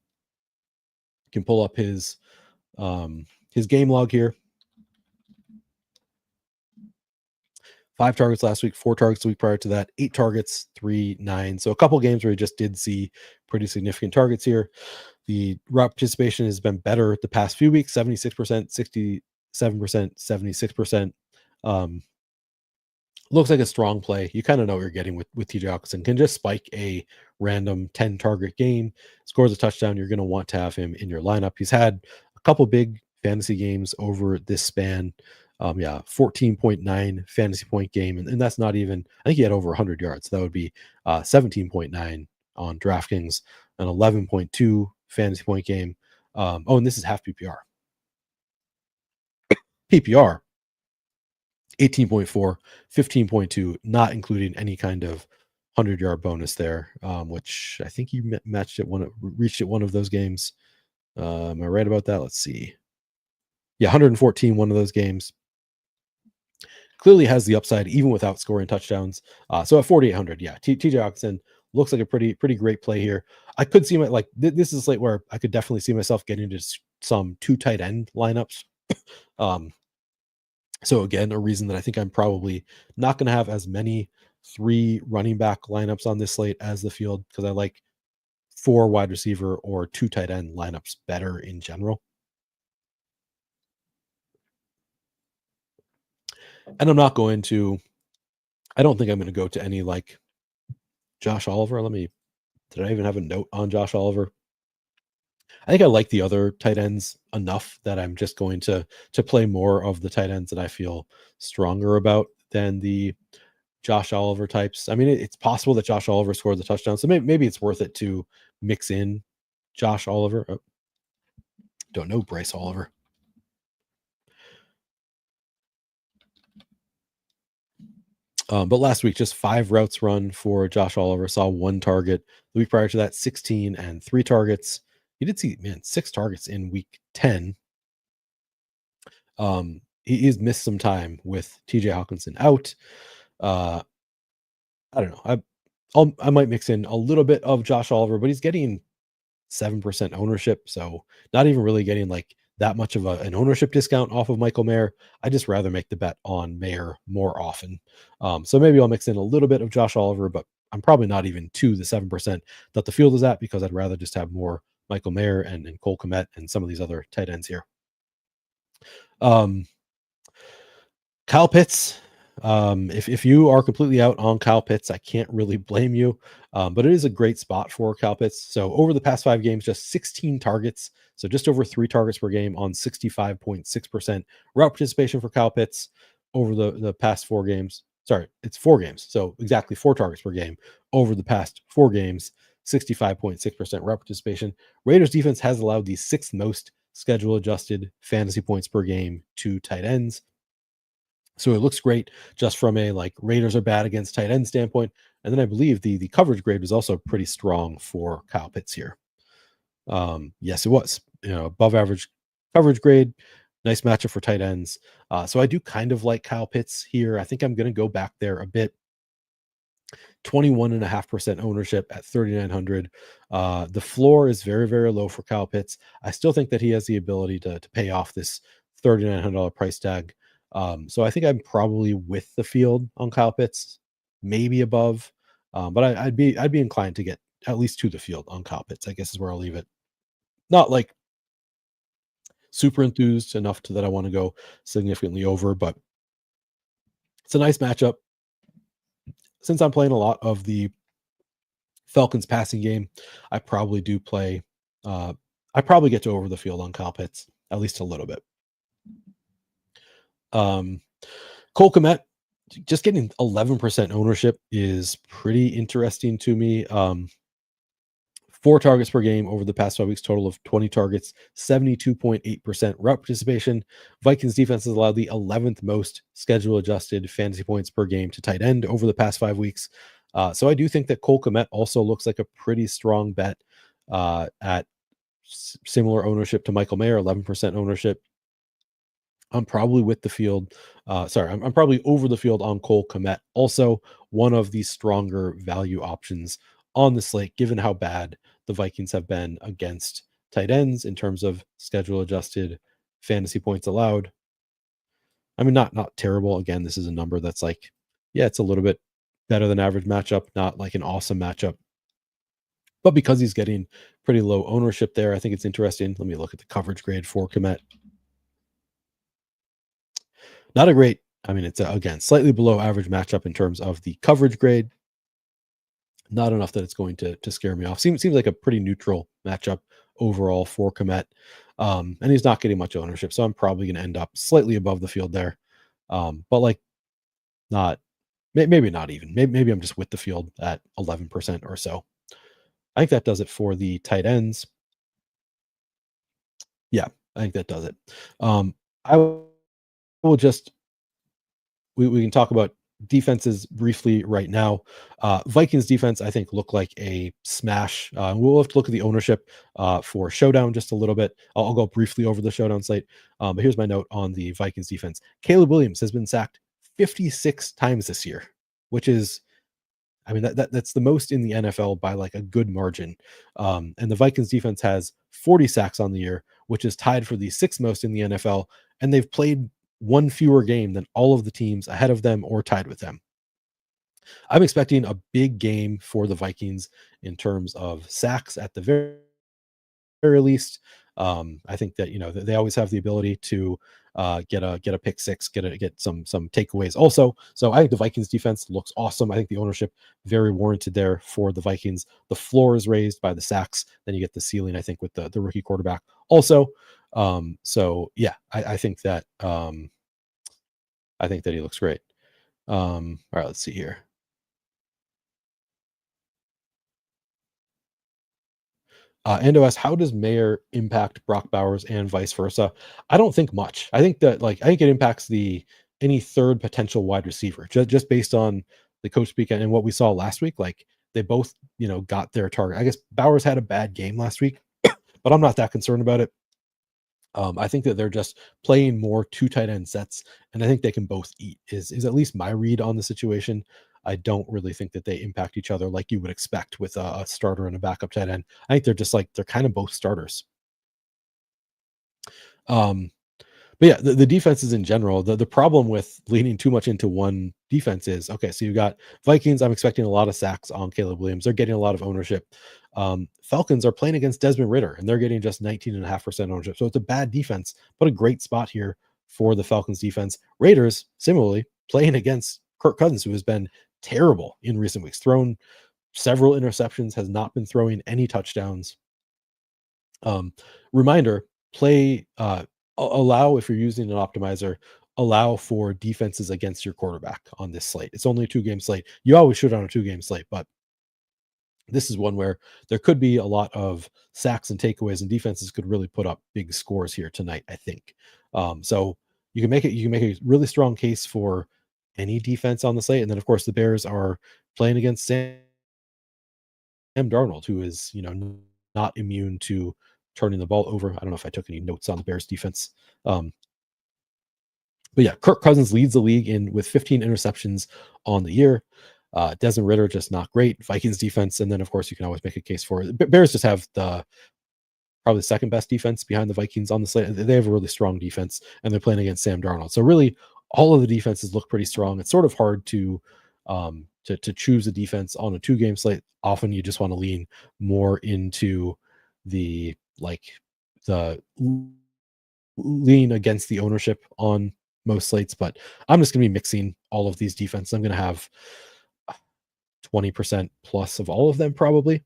Can pull up his game log here. 5 targets last week, 4 targets the week prior to that, 8 targets, 3, 9. So a couple games where he just did see pretty significant targets here. The route participation has been better the past few weeks, 76%, 67%, 76%. Looks like a strong play. You kind of know what you're getting with TJ Hawkinson. Can just spike a random 10 target game, scores a touchdown. You're going to want to have him in your lineup. He's had a couple big fantasy games over this span. 14.9 fantasy point game. And that's not even, I think he had over 100 yards. That would be 17.9 on DraftKings, an 11.2 fantasy point game. And this is half PPR. PPR, 18.4, 15.2, not including any kind of 100-yard bonus there, which I think you reached at one of those games. Am I right about that? Let's see. Yeah, 114, one of those games. Clearly has the upside even without scoring touchdowns. So at 4,800, yeah, TJ Hawkinson looks like a pretty great play here. I could see this is a slate where I could definitely see myself getting into some 2 tight end lineups. So again, a reason that I think I'm probably not going to have as many 3 running back lineups on this slate as the field, because I like 4 wide receiver or 2 tight end lineups better in general. And I don't think I'm going to go to any like Josh Oliver. Did I even have a note on Josh Oliver? I think I like the other tight ends enough that I'm just going to play more of the tight ends that I feel stronger about than the Josh Oliver types. I mean, it's possible that Josh Oliver scored the touchdown, so maybe it's worth it to mix in Josh Oliver. Don't know Bryce Oliver. But last week, just 5 routes run for Josh Oliver, saw 1 target. The week prior to that, 16 and 3 targets. You did see, 6 targets in week 10. He's missed some time with TJ Hawkinson out. I don't know. I might mix in a little bit of Josh Oliver, but he's getting 7% ownership, so not even really getting like that much of an ownership discount off of Michael Mayer. I just rather make the bet on Mayer more often. So maybe I'll mix in a little bit of Josh Oliver, but I'm probably not even to the 7% that the field is at, because I'd rather just have more Michael Mayer and Cole Kmet and some of these other tight ends here. Kyle Pitts. If you are completely out on Kyle Pitts, I can't really blame you. But it is a great spot for Kyle Pitts. So over the past 5 games, just 16 targets. So just over 3 targets per game on 65.6% route participation for Kyle Pitts over the past 4 games. Sorry, it's 4 games. So exactly 4 targets per game over the past 4 games, 65.6% route participation. Raiders defense has allowed the 6th most schedule adjusted fantasy points per game to tight ends. So it looks great just from a like Raiders are bad against tight end standpoint. And then I believe the coverage grade was also pretty strong for Kyle Pitts here. Yes, it was, above average coverage grade, nice matchup for tight ends. So I do kind of like Kyle Pitts here. I think I'm going to go back there a bit. 21.5% ownership at 3,900. The floor is very, very low for Kyle Pitts. I still think that he has the ability to pay off this $3,900 price tag. So I think I'm probably with the field on Kyle Pitts, maybe above. But I'd be inclined to get at least to the field on Kyle Pitts, I guess is where I'll leave it. Not like super enthused enough that I want to go significantly over, but it's a nice matchup. Since I'm playing a lot of the Falcons passing game, I probably do play. I probably get to over the field on Kyle Pitts, at least a little bit. Cole Kmet, just getting 11% ownership is pretty interesting to me. 4 targets per game over the past 5 weeks, total of 20 targets, 72.8% route participation. Vikings defense has allowed the 11th most schedule adjusted fantasy points per game to tight end over the past 5 weeks. So I do think that Cole Kmet also looks like a pretty strong bet at similar ownership to Michael Mayer, 11% ownership. I'm probably with the field. I'm probably over the field on Cole Kmet. Also, one of the stronger value options on the slate, given how bad the Vikings have been against tight ends in terms of schedule adjusted fantasy points allowed. I mean, not terrible. Again, this is a number that's like, yeah, it's a little bit better than average matchup, not like an awesome matchup. But because he's getting pretty low ownership there, I think it's interesting. Let me look at the coverage grade for Kmet. Not a great, I mean, it's again slightly below average matchup in terms of the coverage grade. Not enough that it's going to scare me off. Seems like a pretty neutral matchup overall for Kmet. And he's not getting much ownership, so I'm probably going to end up slightly above the field there. But like, not maybe not even. Maybe I'm just with the field at 11% or so. I think that does it for the tight ends. Yeah, I think that does it. I will just we can talk about defenses briefly right now. Vikings defense, I think, look like a smash. We'll have to look at the ownership for Showdown just a little bit. I'll go briefly over the Showdown slate. But here's my note on the Vikings defense. Caleb Williams has been sacked 56 times this year, which is, I mean, that's the most in the NFL by like a good margin. And the Vikings defense has 40 sacks on the year, which is tied for the 6th most in the NFL. And they've played one fewer game than all of the teams ahead of them or tied with them. I'm expecting a big game for the Vikings in terms of sacks at the very least. I think that, you know, they always have the ability to get a pick six, get some takeaways also. So I think the Vikings defense looks awesome. I think the ownership very warranted there for the Vikings. The floor is raised by the sacks. Then you get the ceiling, I think, with the rookie quarterback also. So yeah, I think that he looks great. All right, let's see here. Ando asks, how does Mayer impact Brock Bowers and vice versa? I don't think much. I think it impacts any third potential wide receiver just based on the coach speak and what we saw last week. Like they both, you know, got their target. I guess Bowers had a bad game last week, but I'm not that concerned about it. I think that they're just playing more 2 tight end sets, and I think they can both eat. Is at least my read on the situation. I don't really think that they impact each other like you would expect with a starter and a backup tight end. I think they're just like they're kind of both starters. But yeah, the defenses in general, the problem with leaning too much into one defense is, okay, so you've got Vikings. I'm expecting a lot of sacks on Caleb Williams. They're getting a lot of ownership. Falcons are playing against Desmond Ridder, and they're getting just 19.5% ownership. So it's a bad defense, but a great spot here for the Falcons defense. Raiders, similarly, playing against Kirk Cousins, who has been terrible in recent weeks, thrown several interceptions, has not been throwing any touchdowns. Reminder, allow, if you're using an optimizer, allow for defenses against your quarterback on this slate. It's only a 2-game slate. You always should on a 2-game slate, but this is one where there could be a lot of sacks and takeaways, and defenses could really put up big scores here tonight, I think. So you can make a really strong case for any defense on the slate. And then of course the Bears are playing against Sam Darnold, who is, you know, not immune to turning the ball over. I don't know if I took any notes on the Bears defense. But yeah, Kirk Cousins leads the league with 15 interceptions on the year. Desmond Ridder, just not great. Vikings defense. And then of course you can always make a case for it. Bears just have probably the second best defense behind the Vikings on the slate. They have a really strong defense, and they're playing against Sam Darnold. So really all of the defenses look pretty strong. It's sort of hard to choose a defense on a 2-game slate. Often you just want to lean more into the lean against the ownership on most slates, but I'm just going to be mixing all of these defenses. I'm going to have 20% plus of all of them probably.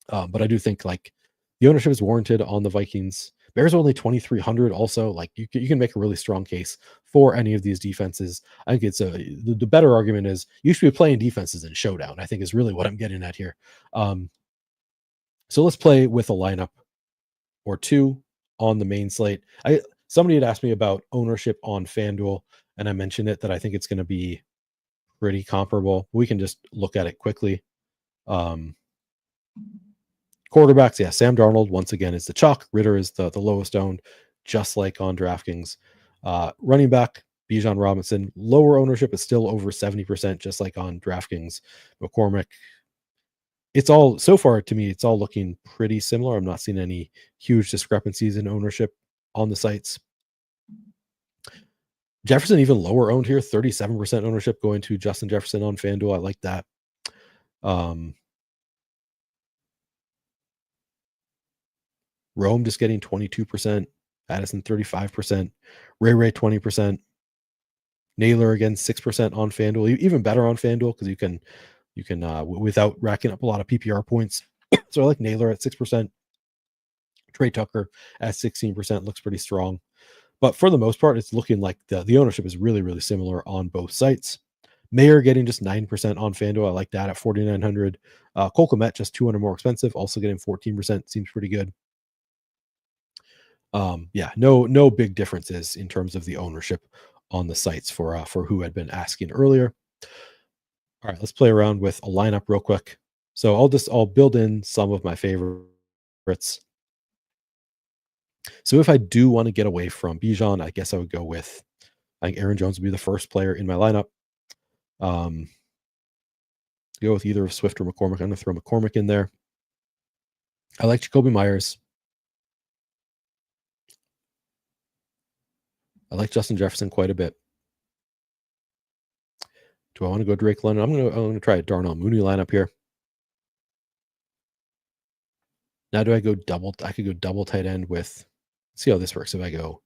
But I do think like the ownership is warranted on the Vikings. Bears are only 2,300. Also, like you can make a really strong case for any of these defenses. I think it's the better argument is you should be playing defenses in Showdown. I think is really what I'm getting at here. So let's play with a lineup or two on the main slate. Somebody had asked me about ownership on FanDuel, and I mentioned it that I think it's going to be pretty comparable. We can just look at it quickly. Quarterbacks, yeah, Sam Darnold once again is the chalk. Ritter is the lowest owned, just like on DraftKings. Running back, Bijan Robinson, lower ownership is still over 70%, just like on DraftKings. McCormick, it's all, so far to me, it's all looking pretty similar. I'm not seeing any huge discrepancies in ownership on the sites. Jefferson even lower owned here, 37% ownership going to Justin Jefferson on FanDuel. I like that. Rome just getting 22%, Addison 35%, Ray 20%, Naylor again 6% on FanDuel, even better on FanDuel because you can without racking up a lot of PPR points. So I like Naylor at 6%. Trey Tucker at 16% looks pretty strong. But for the most part, it's looking like the ownership is really, really similar on both sites. Mayer getting just 9% on FanDuel. I like that at 4,900. Cole Kmet just 200 more expensive, also getting 14%. Seems pretty good. No big differences in terms of the ownership on the sites for who had been asking earlier. All right, let's play around with a lineup real quick. So I'll build in some of my favorites. So if I do want to get away from Bijan, I guess I would go with, I think Aaron Jones would be the first player in my lineup. Go with either Swift or McCormick. I'm going to throw McCormick in there. I like Jacoby Myers. I like Justin Jefferson quite a bit. Do I want to go Drake London? I'm going to try a Darnold Mooney lineup here. Now do I go double? I could go double tight end with, let's see how this works. If I go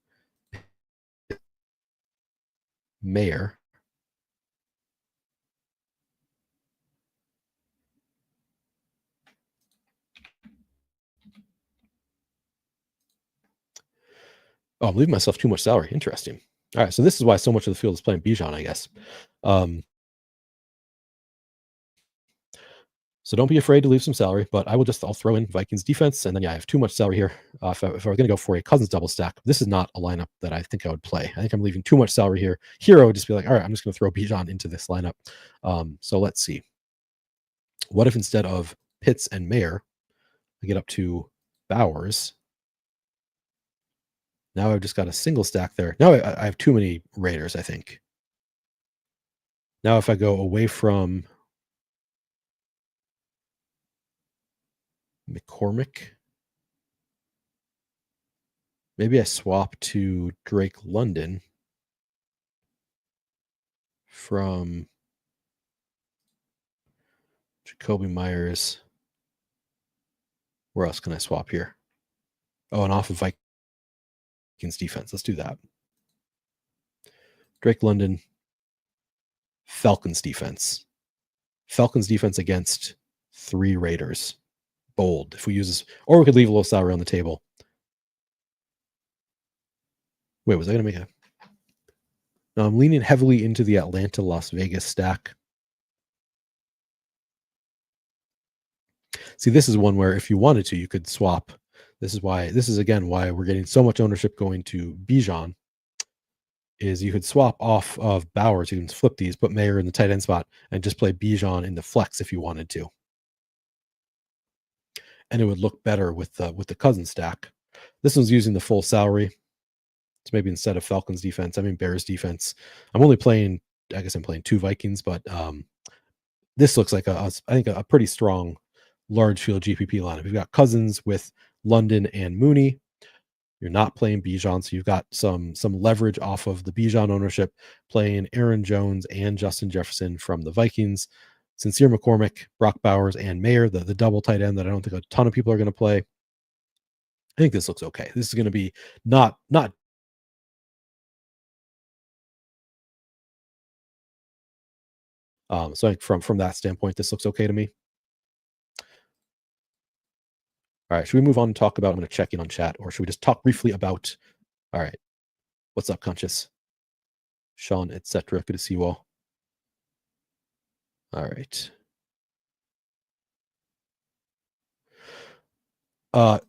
Mayer. Oh, I'm leaving myself too much salary. Interesting. All right, so this is why so much of the field is playing Bijan, I guess. So don't be afraid to leave some salary, but I'll throw in Vikings defense, and then I have too much salary here. If I was going to go for a Cousins double stack, this is not a lineup that I think I would play. I think I'm leaving too much salary here. Here I would just be like, all right, I'm just going to throw Bijan into this lineup. So let's see. What if instead of Pitts and Mayer, I get up to Bowers? Now I've just got a single stack there. Now I have too many Raiders, I think. Now if I go away from McCormick, maybe I swap to Drake London from Jacoby Myers. Where else can I swap here? Oh, and off of Vikings defense. Let's do that. Drake London, Falcons defense. Falcons defense against 3 Raiders. Bold. If we use this, or we could leave a little salary on the table. Wait, was I going to make a? No, I'm leaning heavily into the Atlanta Las Vegas stack. See, this is one where if you wanted to, you could swap. This is again why we're getting so much ownership going to Bijan. Is you could swap off of Bowers. You can flip these, put Mayer in the tight end spot, and just play Bijan in the flex if you wanted to. And it would look better with the Cousins stack. This one's using the full salary. So maybe instead of Falcons defense, I mean Bears defense. I'm only playing, I guess I'm playing 2 Vikings, but this looks like I think a pretty strong large field GPP lineup. You've got Cousins with London and Mooney. You're not playing Bijan, so you've got some leverage off of the Bijan ownership, playing Aaron Jones and Justin Jefferson from the Vikings. Sincere McCormick, Brock Bowers, and Mayer, the double tight end that I don't think a ton of people are going to play. I think this looks okay. This is going to be not so from that standpoint, this looks okay to me. All right, should we move on and talk about? I'm going to check in on chat, or should we just talk briefly about? All right, what's up, Conscious, Sean, etc. Good to see you all. All right.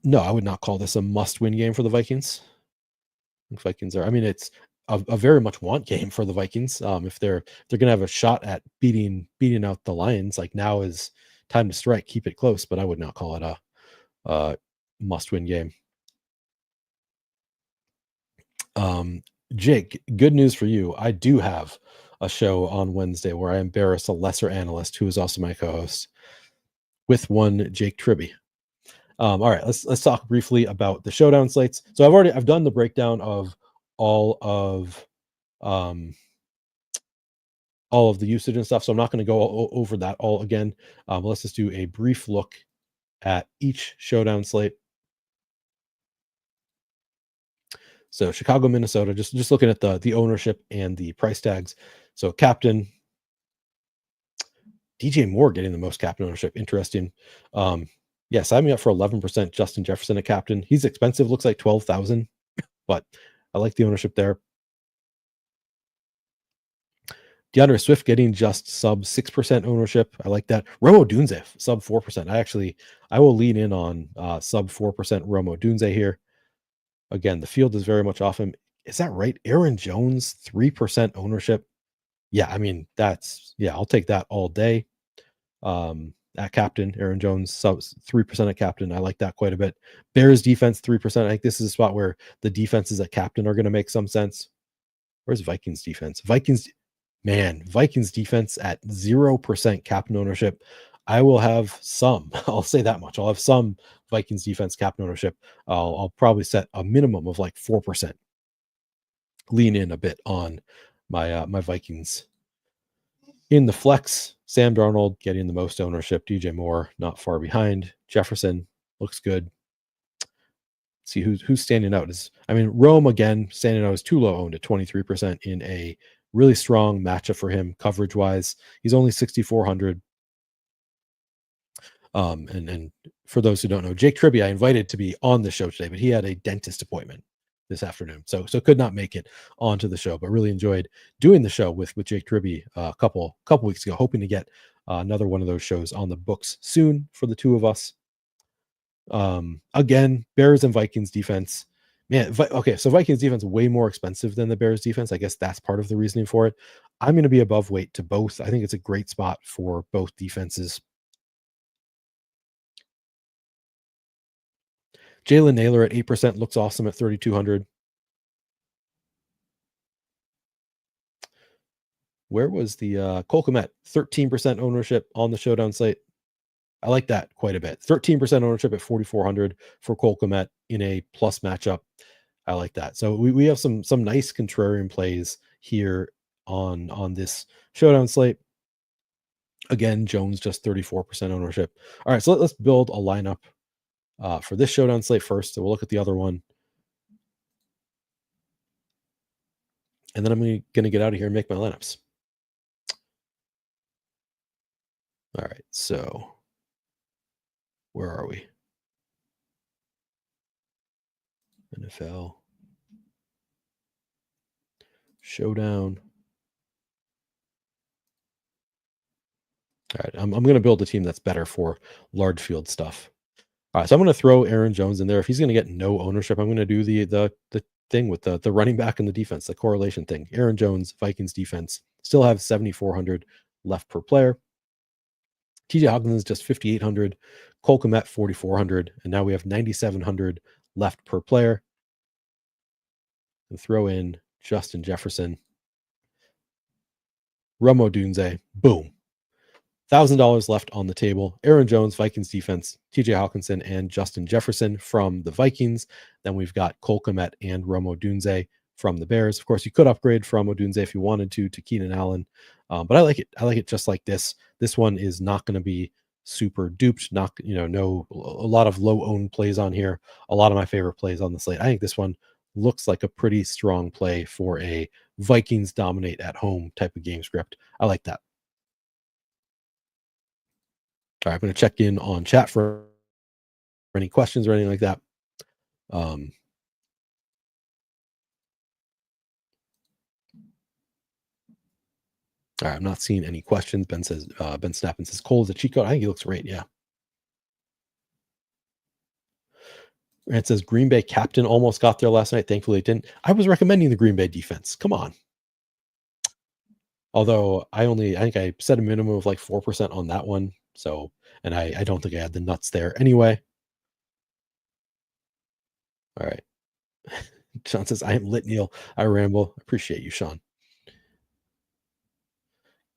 No, I would not call this a must-win game for the Vikings. Vikings are. I mean, it's a very much want game for the Vikings. If they're going to have a shot at beating out the Lions, like now is time to strike, keep it close. But I would not call it a must-win game. Jake, good news for you. I do have a show on Wednesday where I embarrass a lesser analyst who is also my co-host with one Jake Tribby. All right, let's talk briefly about the showdown slates. So I've done the breakdown of all of the usage and stuff. So I'm not going to go over that all again. Let's just do a brief look at each showdown slate. So Chicago, Minnesota, just looking at the ownership and the price tags. So captain, DJ Moore getting the most captain ownership. Interesting. Yeah, sign me up for 11% Justin Jefferson at captain. He's expensive, looks like 12,000, but I like the ownership there. DeAndre Swift getting just sub 6% ownership. I like that. Odunze sub 4%. I will lean in on sub 4% Odunze here. Again, the field is very much off him. Is that right? Aaron Jones, 3% ownership. Yeah, I mean, I'll take that all day. At captain, Aaron Jones, sub 3% at captain. I like that quite a bit. Bears defense, 3%. I think this is a spot where the defenses at captain are going to make some sense. Where's Vikings defense? Vikings defense at 0% captain ownership. I will have some, I'll say that much. I'll have some Vikings defense captain ownership. I'll probably set a minimum of like 4%. Lean in a bit on my Vikings. In the flex, Sam Darnold getting the most ownership. DJ Moore not far behind. Jefferson looks good. See who's standing out Rome again standing out as too low owned at 23% in a really strong matchup for him coverage wise. He's only 6,400. And for those who don't know, Jake Tribby I invited to be on the show today, but he had a dentist appointment this afternoon, so could not make it onto the show, but really enjoyed doing the show with Jake Tribby a couple weeks ago. Hoping to get another one of those shows on the books soon for the two of us. Again, Bears and Vikings defense. Man, okay, so Vikings defense way more expensive than the Bears defense. I guess that's part of the reasoning for it. I'm going to be above weight to both. I think it's a great spot for both defenses. Jalen Naylor at 8% looks awesome at 3,200. Where was the Cole Kmet? 13% ownership on the showdown slate. I like that quite a bit. 13% ownership at 4,400 for Cole Kmet in a plus matchup. I like that. So we have some nice contrarian plays here on this showdown slate. Again, Jones just 34% ownership. All right, so let's build a lineup for this showdown slate first. So we'll look at the other one. And then I'm going to get out of here and make my lineups. All right, so where are we? NFL showdown. All right, I'm going to build a team that's better for large field stuff. All right, so I'm going to throw Aaron Jones in there. If he's going to get no ownership, I'm going to do the thing with the running back and the defense, the correlation thing. Aaron Jones, Vikings defense, still have 7,400 left per player. TJ Hawkins just 5,800, Cole Kmet 4,400, and now we have 9,700 left per player. And throw in Justin Jefferson, Odunze, boom. $1,000 left on the table. Aaron Jones, Vikings defense, TJ Hawkinson, and Justin Jefferson from the Vikings. Then we've got Cole Kmet and Odunze from the Bears. Of course, you could upgrade from Odunze if you wanted to Keenan Allen. But I like it. I like it just like this. This one is not going to be super duped. Not, a lot of low owned plays on here. A lot of my favorite plays on the slate. I think this one looks like a pretty strong play for a Vikings dominate at home type of game script. I like that. All right, I'm going to check in on chat for any questions or anything like that. All right, I'm not seeing any questions. Ben Snappin says Cole is a cheat code. I think he looks great. Yeah. Grant says Green Bay captain almost got there last night. Thankfully, it didn't. I was recommending the Green Bay defense. Come on. Although I think I set a minimum of like 4% on that one. So, and I don't think I had the nuts there anyway. All right. Sean says, I am lit, Neil. I ramble. Appreciate you, Sean.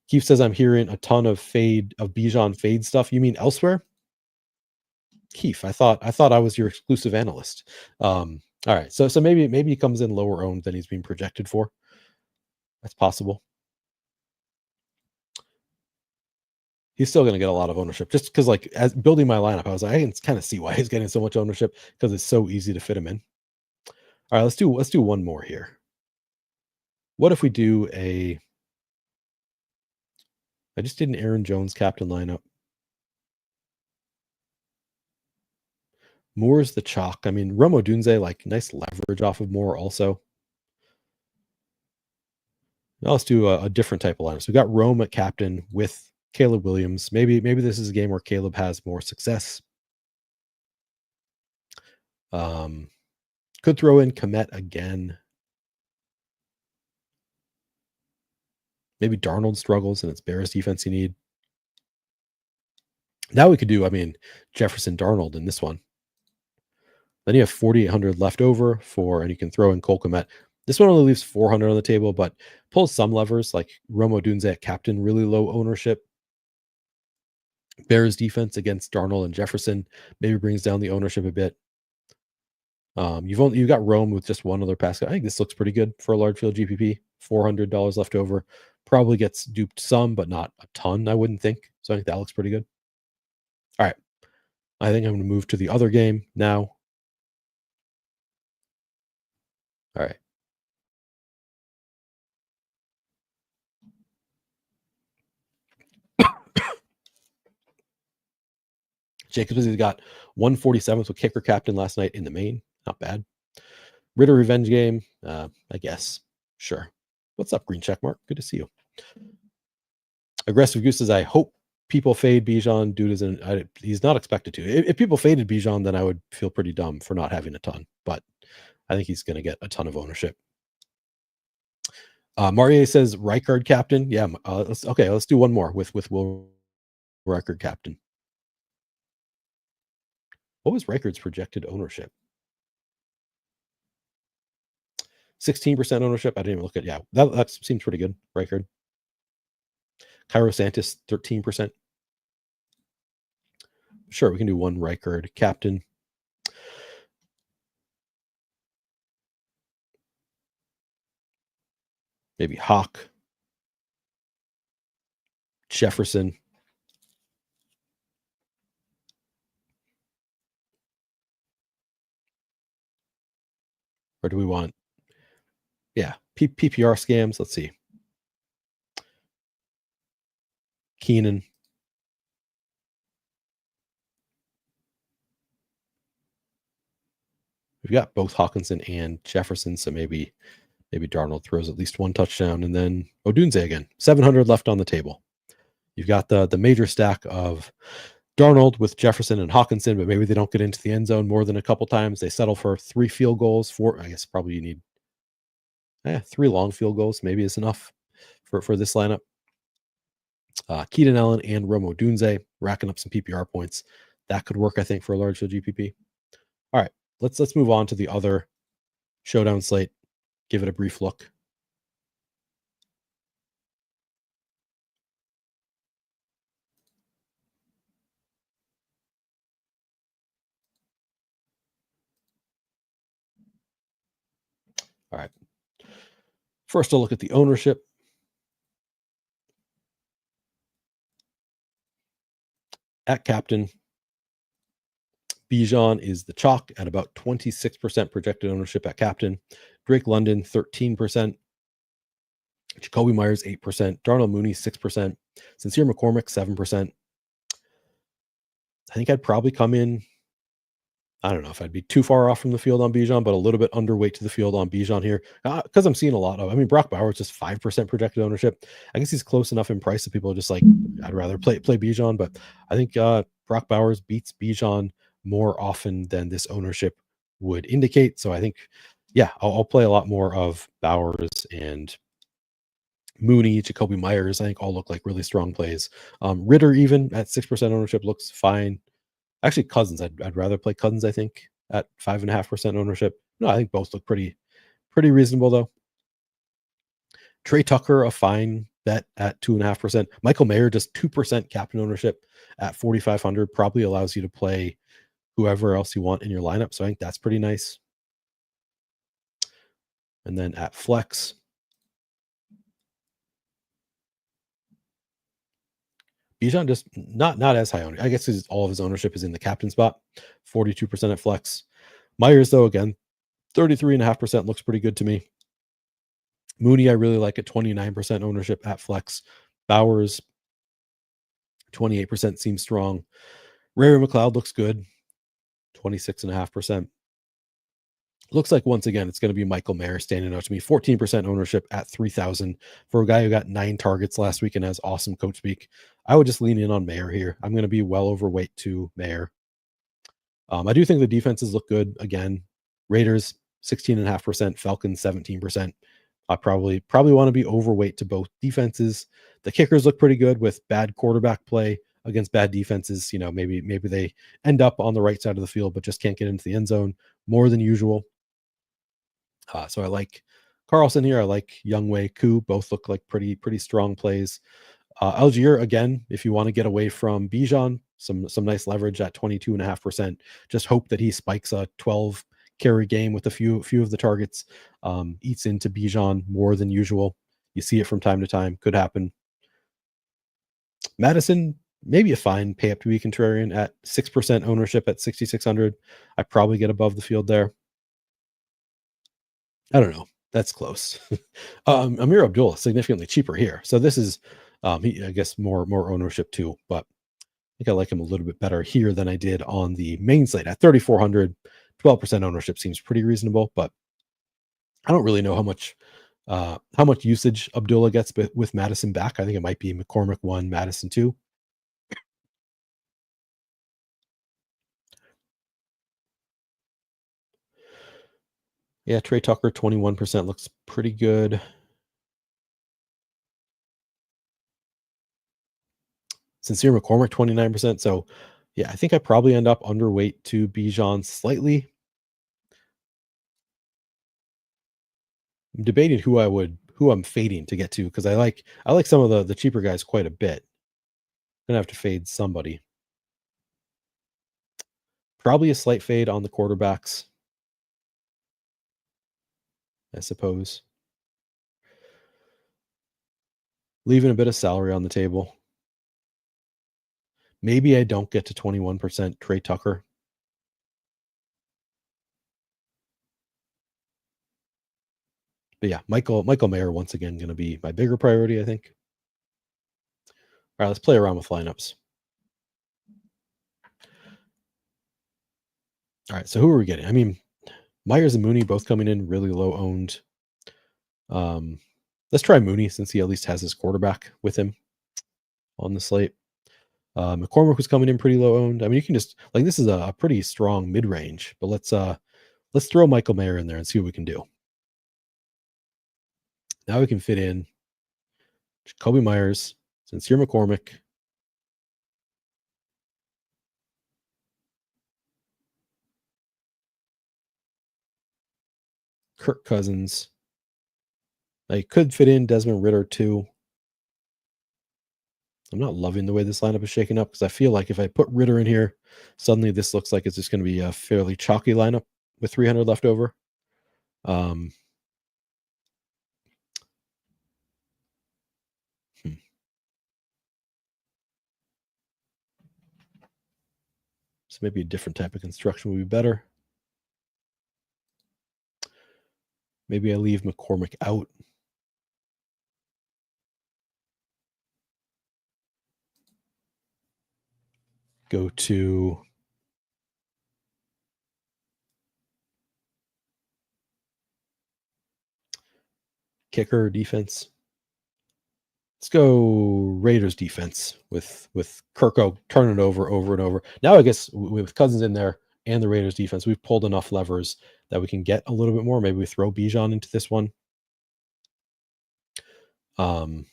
Keith says, I'm hearing a ton of Bijan fade stuff. You mean elsewhere? Keith, I thought I was your exclusive analyst. All right. So maybe he comes in lower owned than he's being projected for. That's possible. He's still going to get a lot of ownership just because, like, as building my lineup, I was like, I can kind of see why he's getting so much ownership because it's so easy to fit him in. All right, let's do one more here. What if we do I just did an Aaron Jones captain lineup. Moore's the chalk. I mean, Odunze, like, nice leverage off of Moore also. Now let's do a different type of lineup. So we got Rome at captain with Caleb Williams. Maybe this is a game where Caleb has more success. Could throw in Komet again. Maybe Darnold struggles and it's Bears defense you need. Now we could do, Jefferson Darnold in this one. Then you have 4,800 left over and you can throw in Cole Komet. This one only leaves 400 on the table, but pulls some levers like Odunze at captain, really low ownership. Bears defense against Darnold and Jefferson maybe brings down the ownership a bit. You've got Rome with just one other pass. I think this looks pretty good for a large field GPP. $400 left over. Probably gets duped some, but not a ton, I wouldn't think. So I think that looks pretty good. All right. I think I'm going to move to the other game now. All right. Jacobs has got 147th with kicker captain last night in the main. Not bad. Ritter revenge game. I guess. Sure. What's up, green check mark? Good to see you. Aggressive Goose says, I hope people fade Bijan. Dude he's not expected to. If people faded Bijan, then I would feel pretty dumb for not having a ton. But I think he's going to get a ton of ownership. Marie says Reichard captain. Yeah. Let's do one more with Will Reichard captain. What was Reichard's projected ownership? 16% ownership. I didn't even look at. Yeah, that seems pretty good. Reichard. Cairo Santis 13%. Sure, we can do one Reichard captain. Maybe Hawk. Jefferson. Or do we want? Yeah, PPR scams. Let's see. Keenan. We've got both Hawkinson and Jefferson, so maybe Darnold throws at least one touchdown, and then Odunze again. 700 left on the table. You've got the major stack of Darnold with Jefferson and Hawkinson, but maybe they don't get into the end zone more than a couple times. They settle for 3 field goals. 4, I guess probably you need 3 long field goals maybe is enough for this lineup. Keenan Allen and Odunze racking up some PPR points. That could work, I think, for a large field GPP. All right, let's move on to the other showdown slate. Give it a brief look. All right. First, I'll look at the ownership. At captain, Bijan is the chalk at about 26% projected ownership at captain. Drake London, 13%. Jacoby Myers, 8%. Darnell Mooney, 6%. Sincere McCormick, 7%. I think I'd probably come in I don't know if I'd be too far off from the field on Bijan, but a little bit underweight to the field on Bijan here because I'm seeing a lot of. I mean, Brock Bowers just 5% projected ownership. I guess he's close enough in price that people are just like, I'd rather play Bijan, but I think Brock Bowers beats Bijan more often than this ownership would indicate. So I think, yeah, I'll play a lot more of Bowers and Mooney, Jacoby Myers. I think all look like really strong plays. Ritter even at 6% ownership looks fine. Actually, Cousins. I'd rather play Cousins, I think, at 5.5% ownership. No, I think both look pretty reasonable though. Trey Tucker, a fine bet at 2.5%. Michael Mayer, just 2% captain ownership at 4,500, probably allows you to play whoever else you want in your lineup. So I think that's pretty nice. And then at flex, Bijan just not as high ownership. I guess all of his ownership is in the captain spot, 42% at flex. Myers, though, again, 33.5% looks pretty good to me. Mooney, I really like at 29% ownership at flex. Bowers, 28% seems strong. Ray McLeod looks good, 26.5%. Looks like once again it's going to be Michael Mayer standing out to me. 14% ownership at 3,000 for a guy who got 9 targets last week and has awesome coach speak. I would just lean in on Mayer here. I'm going to be well overweight to Mayer. I do think the defenses look good again. Raiders 16.5%, Falcons 17%. I probably want to be overweight to both defenses. The kickers look pretty good with bad quarterback play against bad defenses. You know, maybe they end up on the right side of the field, but just can't get into the end zone more than usual. So I like Carlson here. I like Youngway, Koo. Both look like pretty strong plays. Algier, again, if you want to get away from Bijan, some nice leverage at 22.5%. Just hope that he spikes a 12 carry game with a few of the targets, eats into Bijan more than usual. You see it from time to time. Could happen. Madison, maybe a fine pay up to be contrarian at 6% ownership at 6,600. I probably get above the field there. I don't know. That's close. Amir Abdullah, significantly cheaper here. So this is, I guess, more ownership too. But I think I like him a little bit better here than I did on the main slate at 3,400. 12% ownership seems pretty reasonable, but I don't really know how much usage Abdullah gets with Madison back. I think it might be McCormick 1, Madison 2. Yeah, Trey Tucker 21% looks pretty good. Sincere McCormick 29%. So yeah, I think I probably end up underweight to Bijan slightly. I'm debating who I'm fading to get to because I like some of the cheaper guys quite a bit. Gonna have to fade somebody. Probably a slight fade on the quarterbacks, I suppose. Leaving a bit of salary on the table. Maybe I don't get to 21% Trey Tucker. But yeah, Michael Mayer once again going to be my bigger priority, I think. All right, let's play around with lineups. All right, so who are we getting? I mean, Myers and Mooney both coming in really low owned. Let's try Mooney since he at least has his quarterback with him on the slate. McCormick was coming in pretty low owned. I mean, you can just like this is a pretty strong mid range, but let's throw Michael Mayer in there and see what we can do. Now we can fit in Jacoby Myers, Sincere McCormick, Kirk Cousins. I could fit in Desmond Ritter too. I'm not loving the way this lineup is shaking up because I feel like if I put Ritter in here, suddenly this looks like it's just going to be a fairly chalky lineup with 300 left over. So maybe a different type of construction would be better. Maybe I leave McCormick out. Go to kicker defense. Let's go Raiders defense with Kirk turning it over and over. Now I guess with Cousins in there and the Raiders defense, we've pulled enough levers that we can get a little bit more. Maybe we throw Bijan into this one. And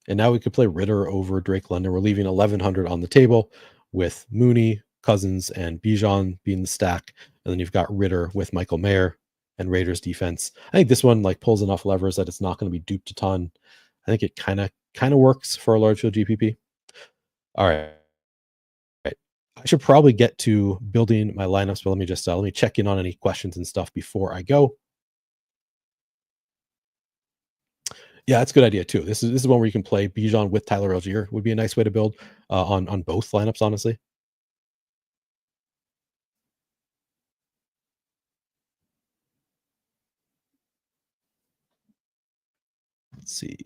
now we could play Ritter over Drake London. We're leaving 1,100 on the table with Mooney, Cousins, and Bijan being the stack. And then you've got Ritter with Michael Mayer and Raiders defense. I think this one like pulls enough levers that it's not going to be duped a ton. I think it kind of works for a large field GPP. All right. I should probably get to building my lineups, but let me check in on any questions and stuff before I go. Yeah, that's a good idea too. This is one where you can play Bijan with Tyler Algier. Would be a nice way to build on both lineups, honestly. Let's see.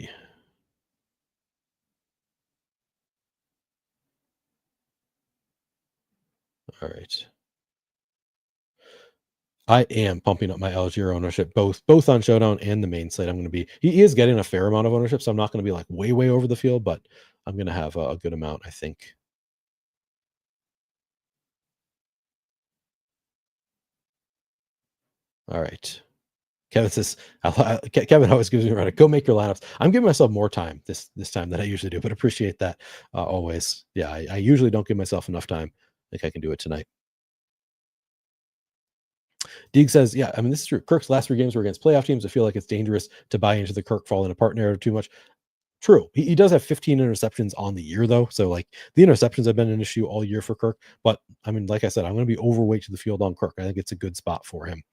All right. I am pumping up my Algier ownership, both on Showdown and the main slate. I'm going to be, he is getting a fair amount of ownership, so I'm not going to be like way over the field, but I'm going to have a good amount, I think. All right. Kevin says, Kevin always gives me a run. Go make your lineups. I'm giving myself more time this time than I usually do, but appreciate that always. Yeah, I usually don't give myself enough time. I think I can do it tonight. Deeg says, yeah, I mean, this is true. Kirk's last 3 games were against playoff teams. I feel like it's dangerous to buy into the Kirk falling apart narrative too much. True. He does have 15 interceptions on the year, though. So, like, the interceptions have been an issue all year for Kirk. But, I mean, like I said, I'm going to be overweight to the field on Kirk. I think it's a good spot for him.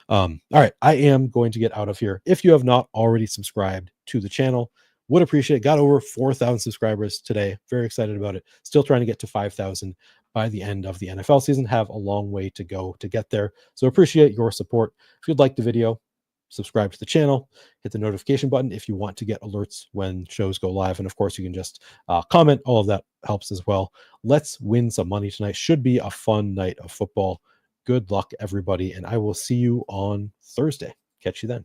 All right. I am going to get out of here. If you have not already subscribed to the channel, would appreciate it. Got over 4,000 subscribers today. Very excited about it. Still trying to get to 5,000 by the end of the NFL season. Have a long way to go to get there. So appreciate your support. If you'd like the video, subscribe to the channel, hit the notification button if you want to get alerts when shows go live. And of course, you can just comment. All of that helps as well. Let's win some money tonight. Should be a fun night of football. Good luck, everybody. And I will see you on Thursday. Catch you then.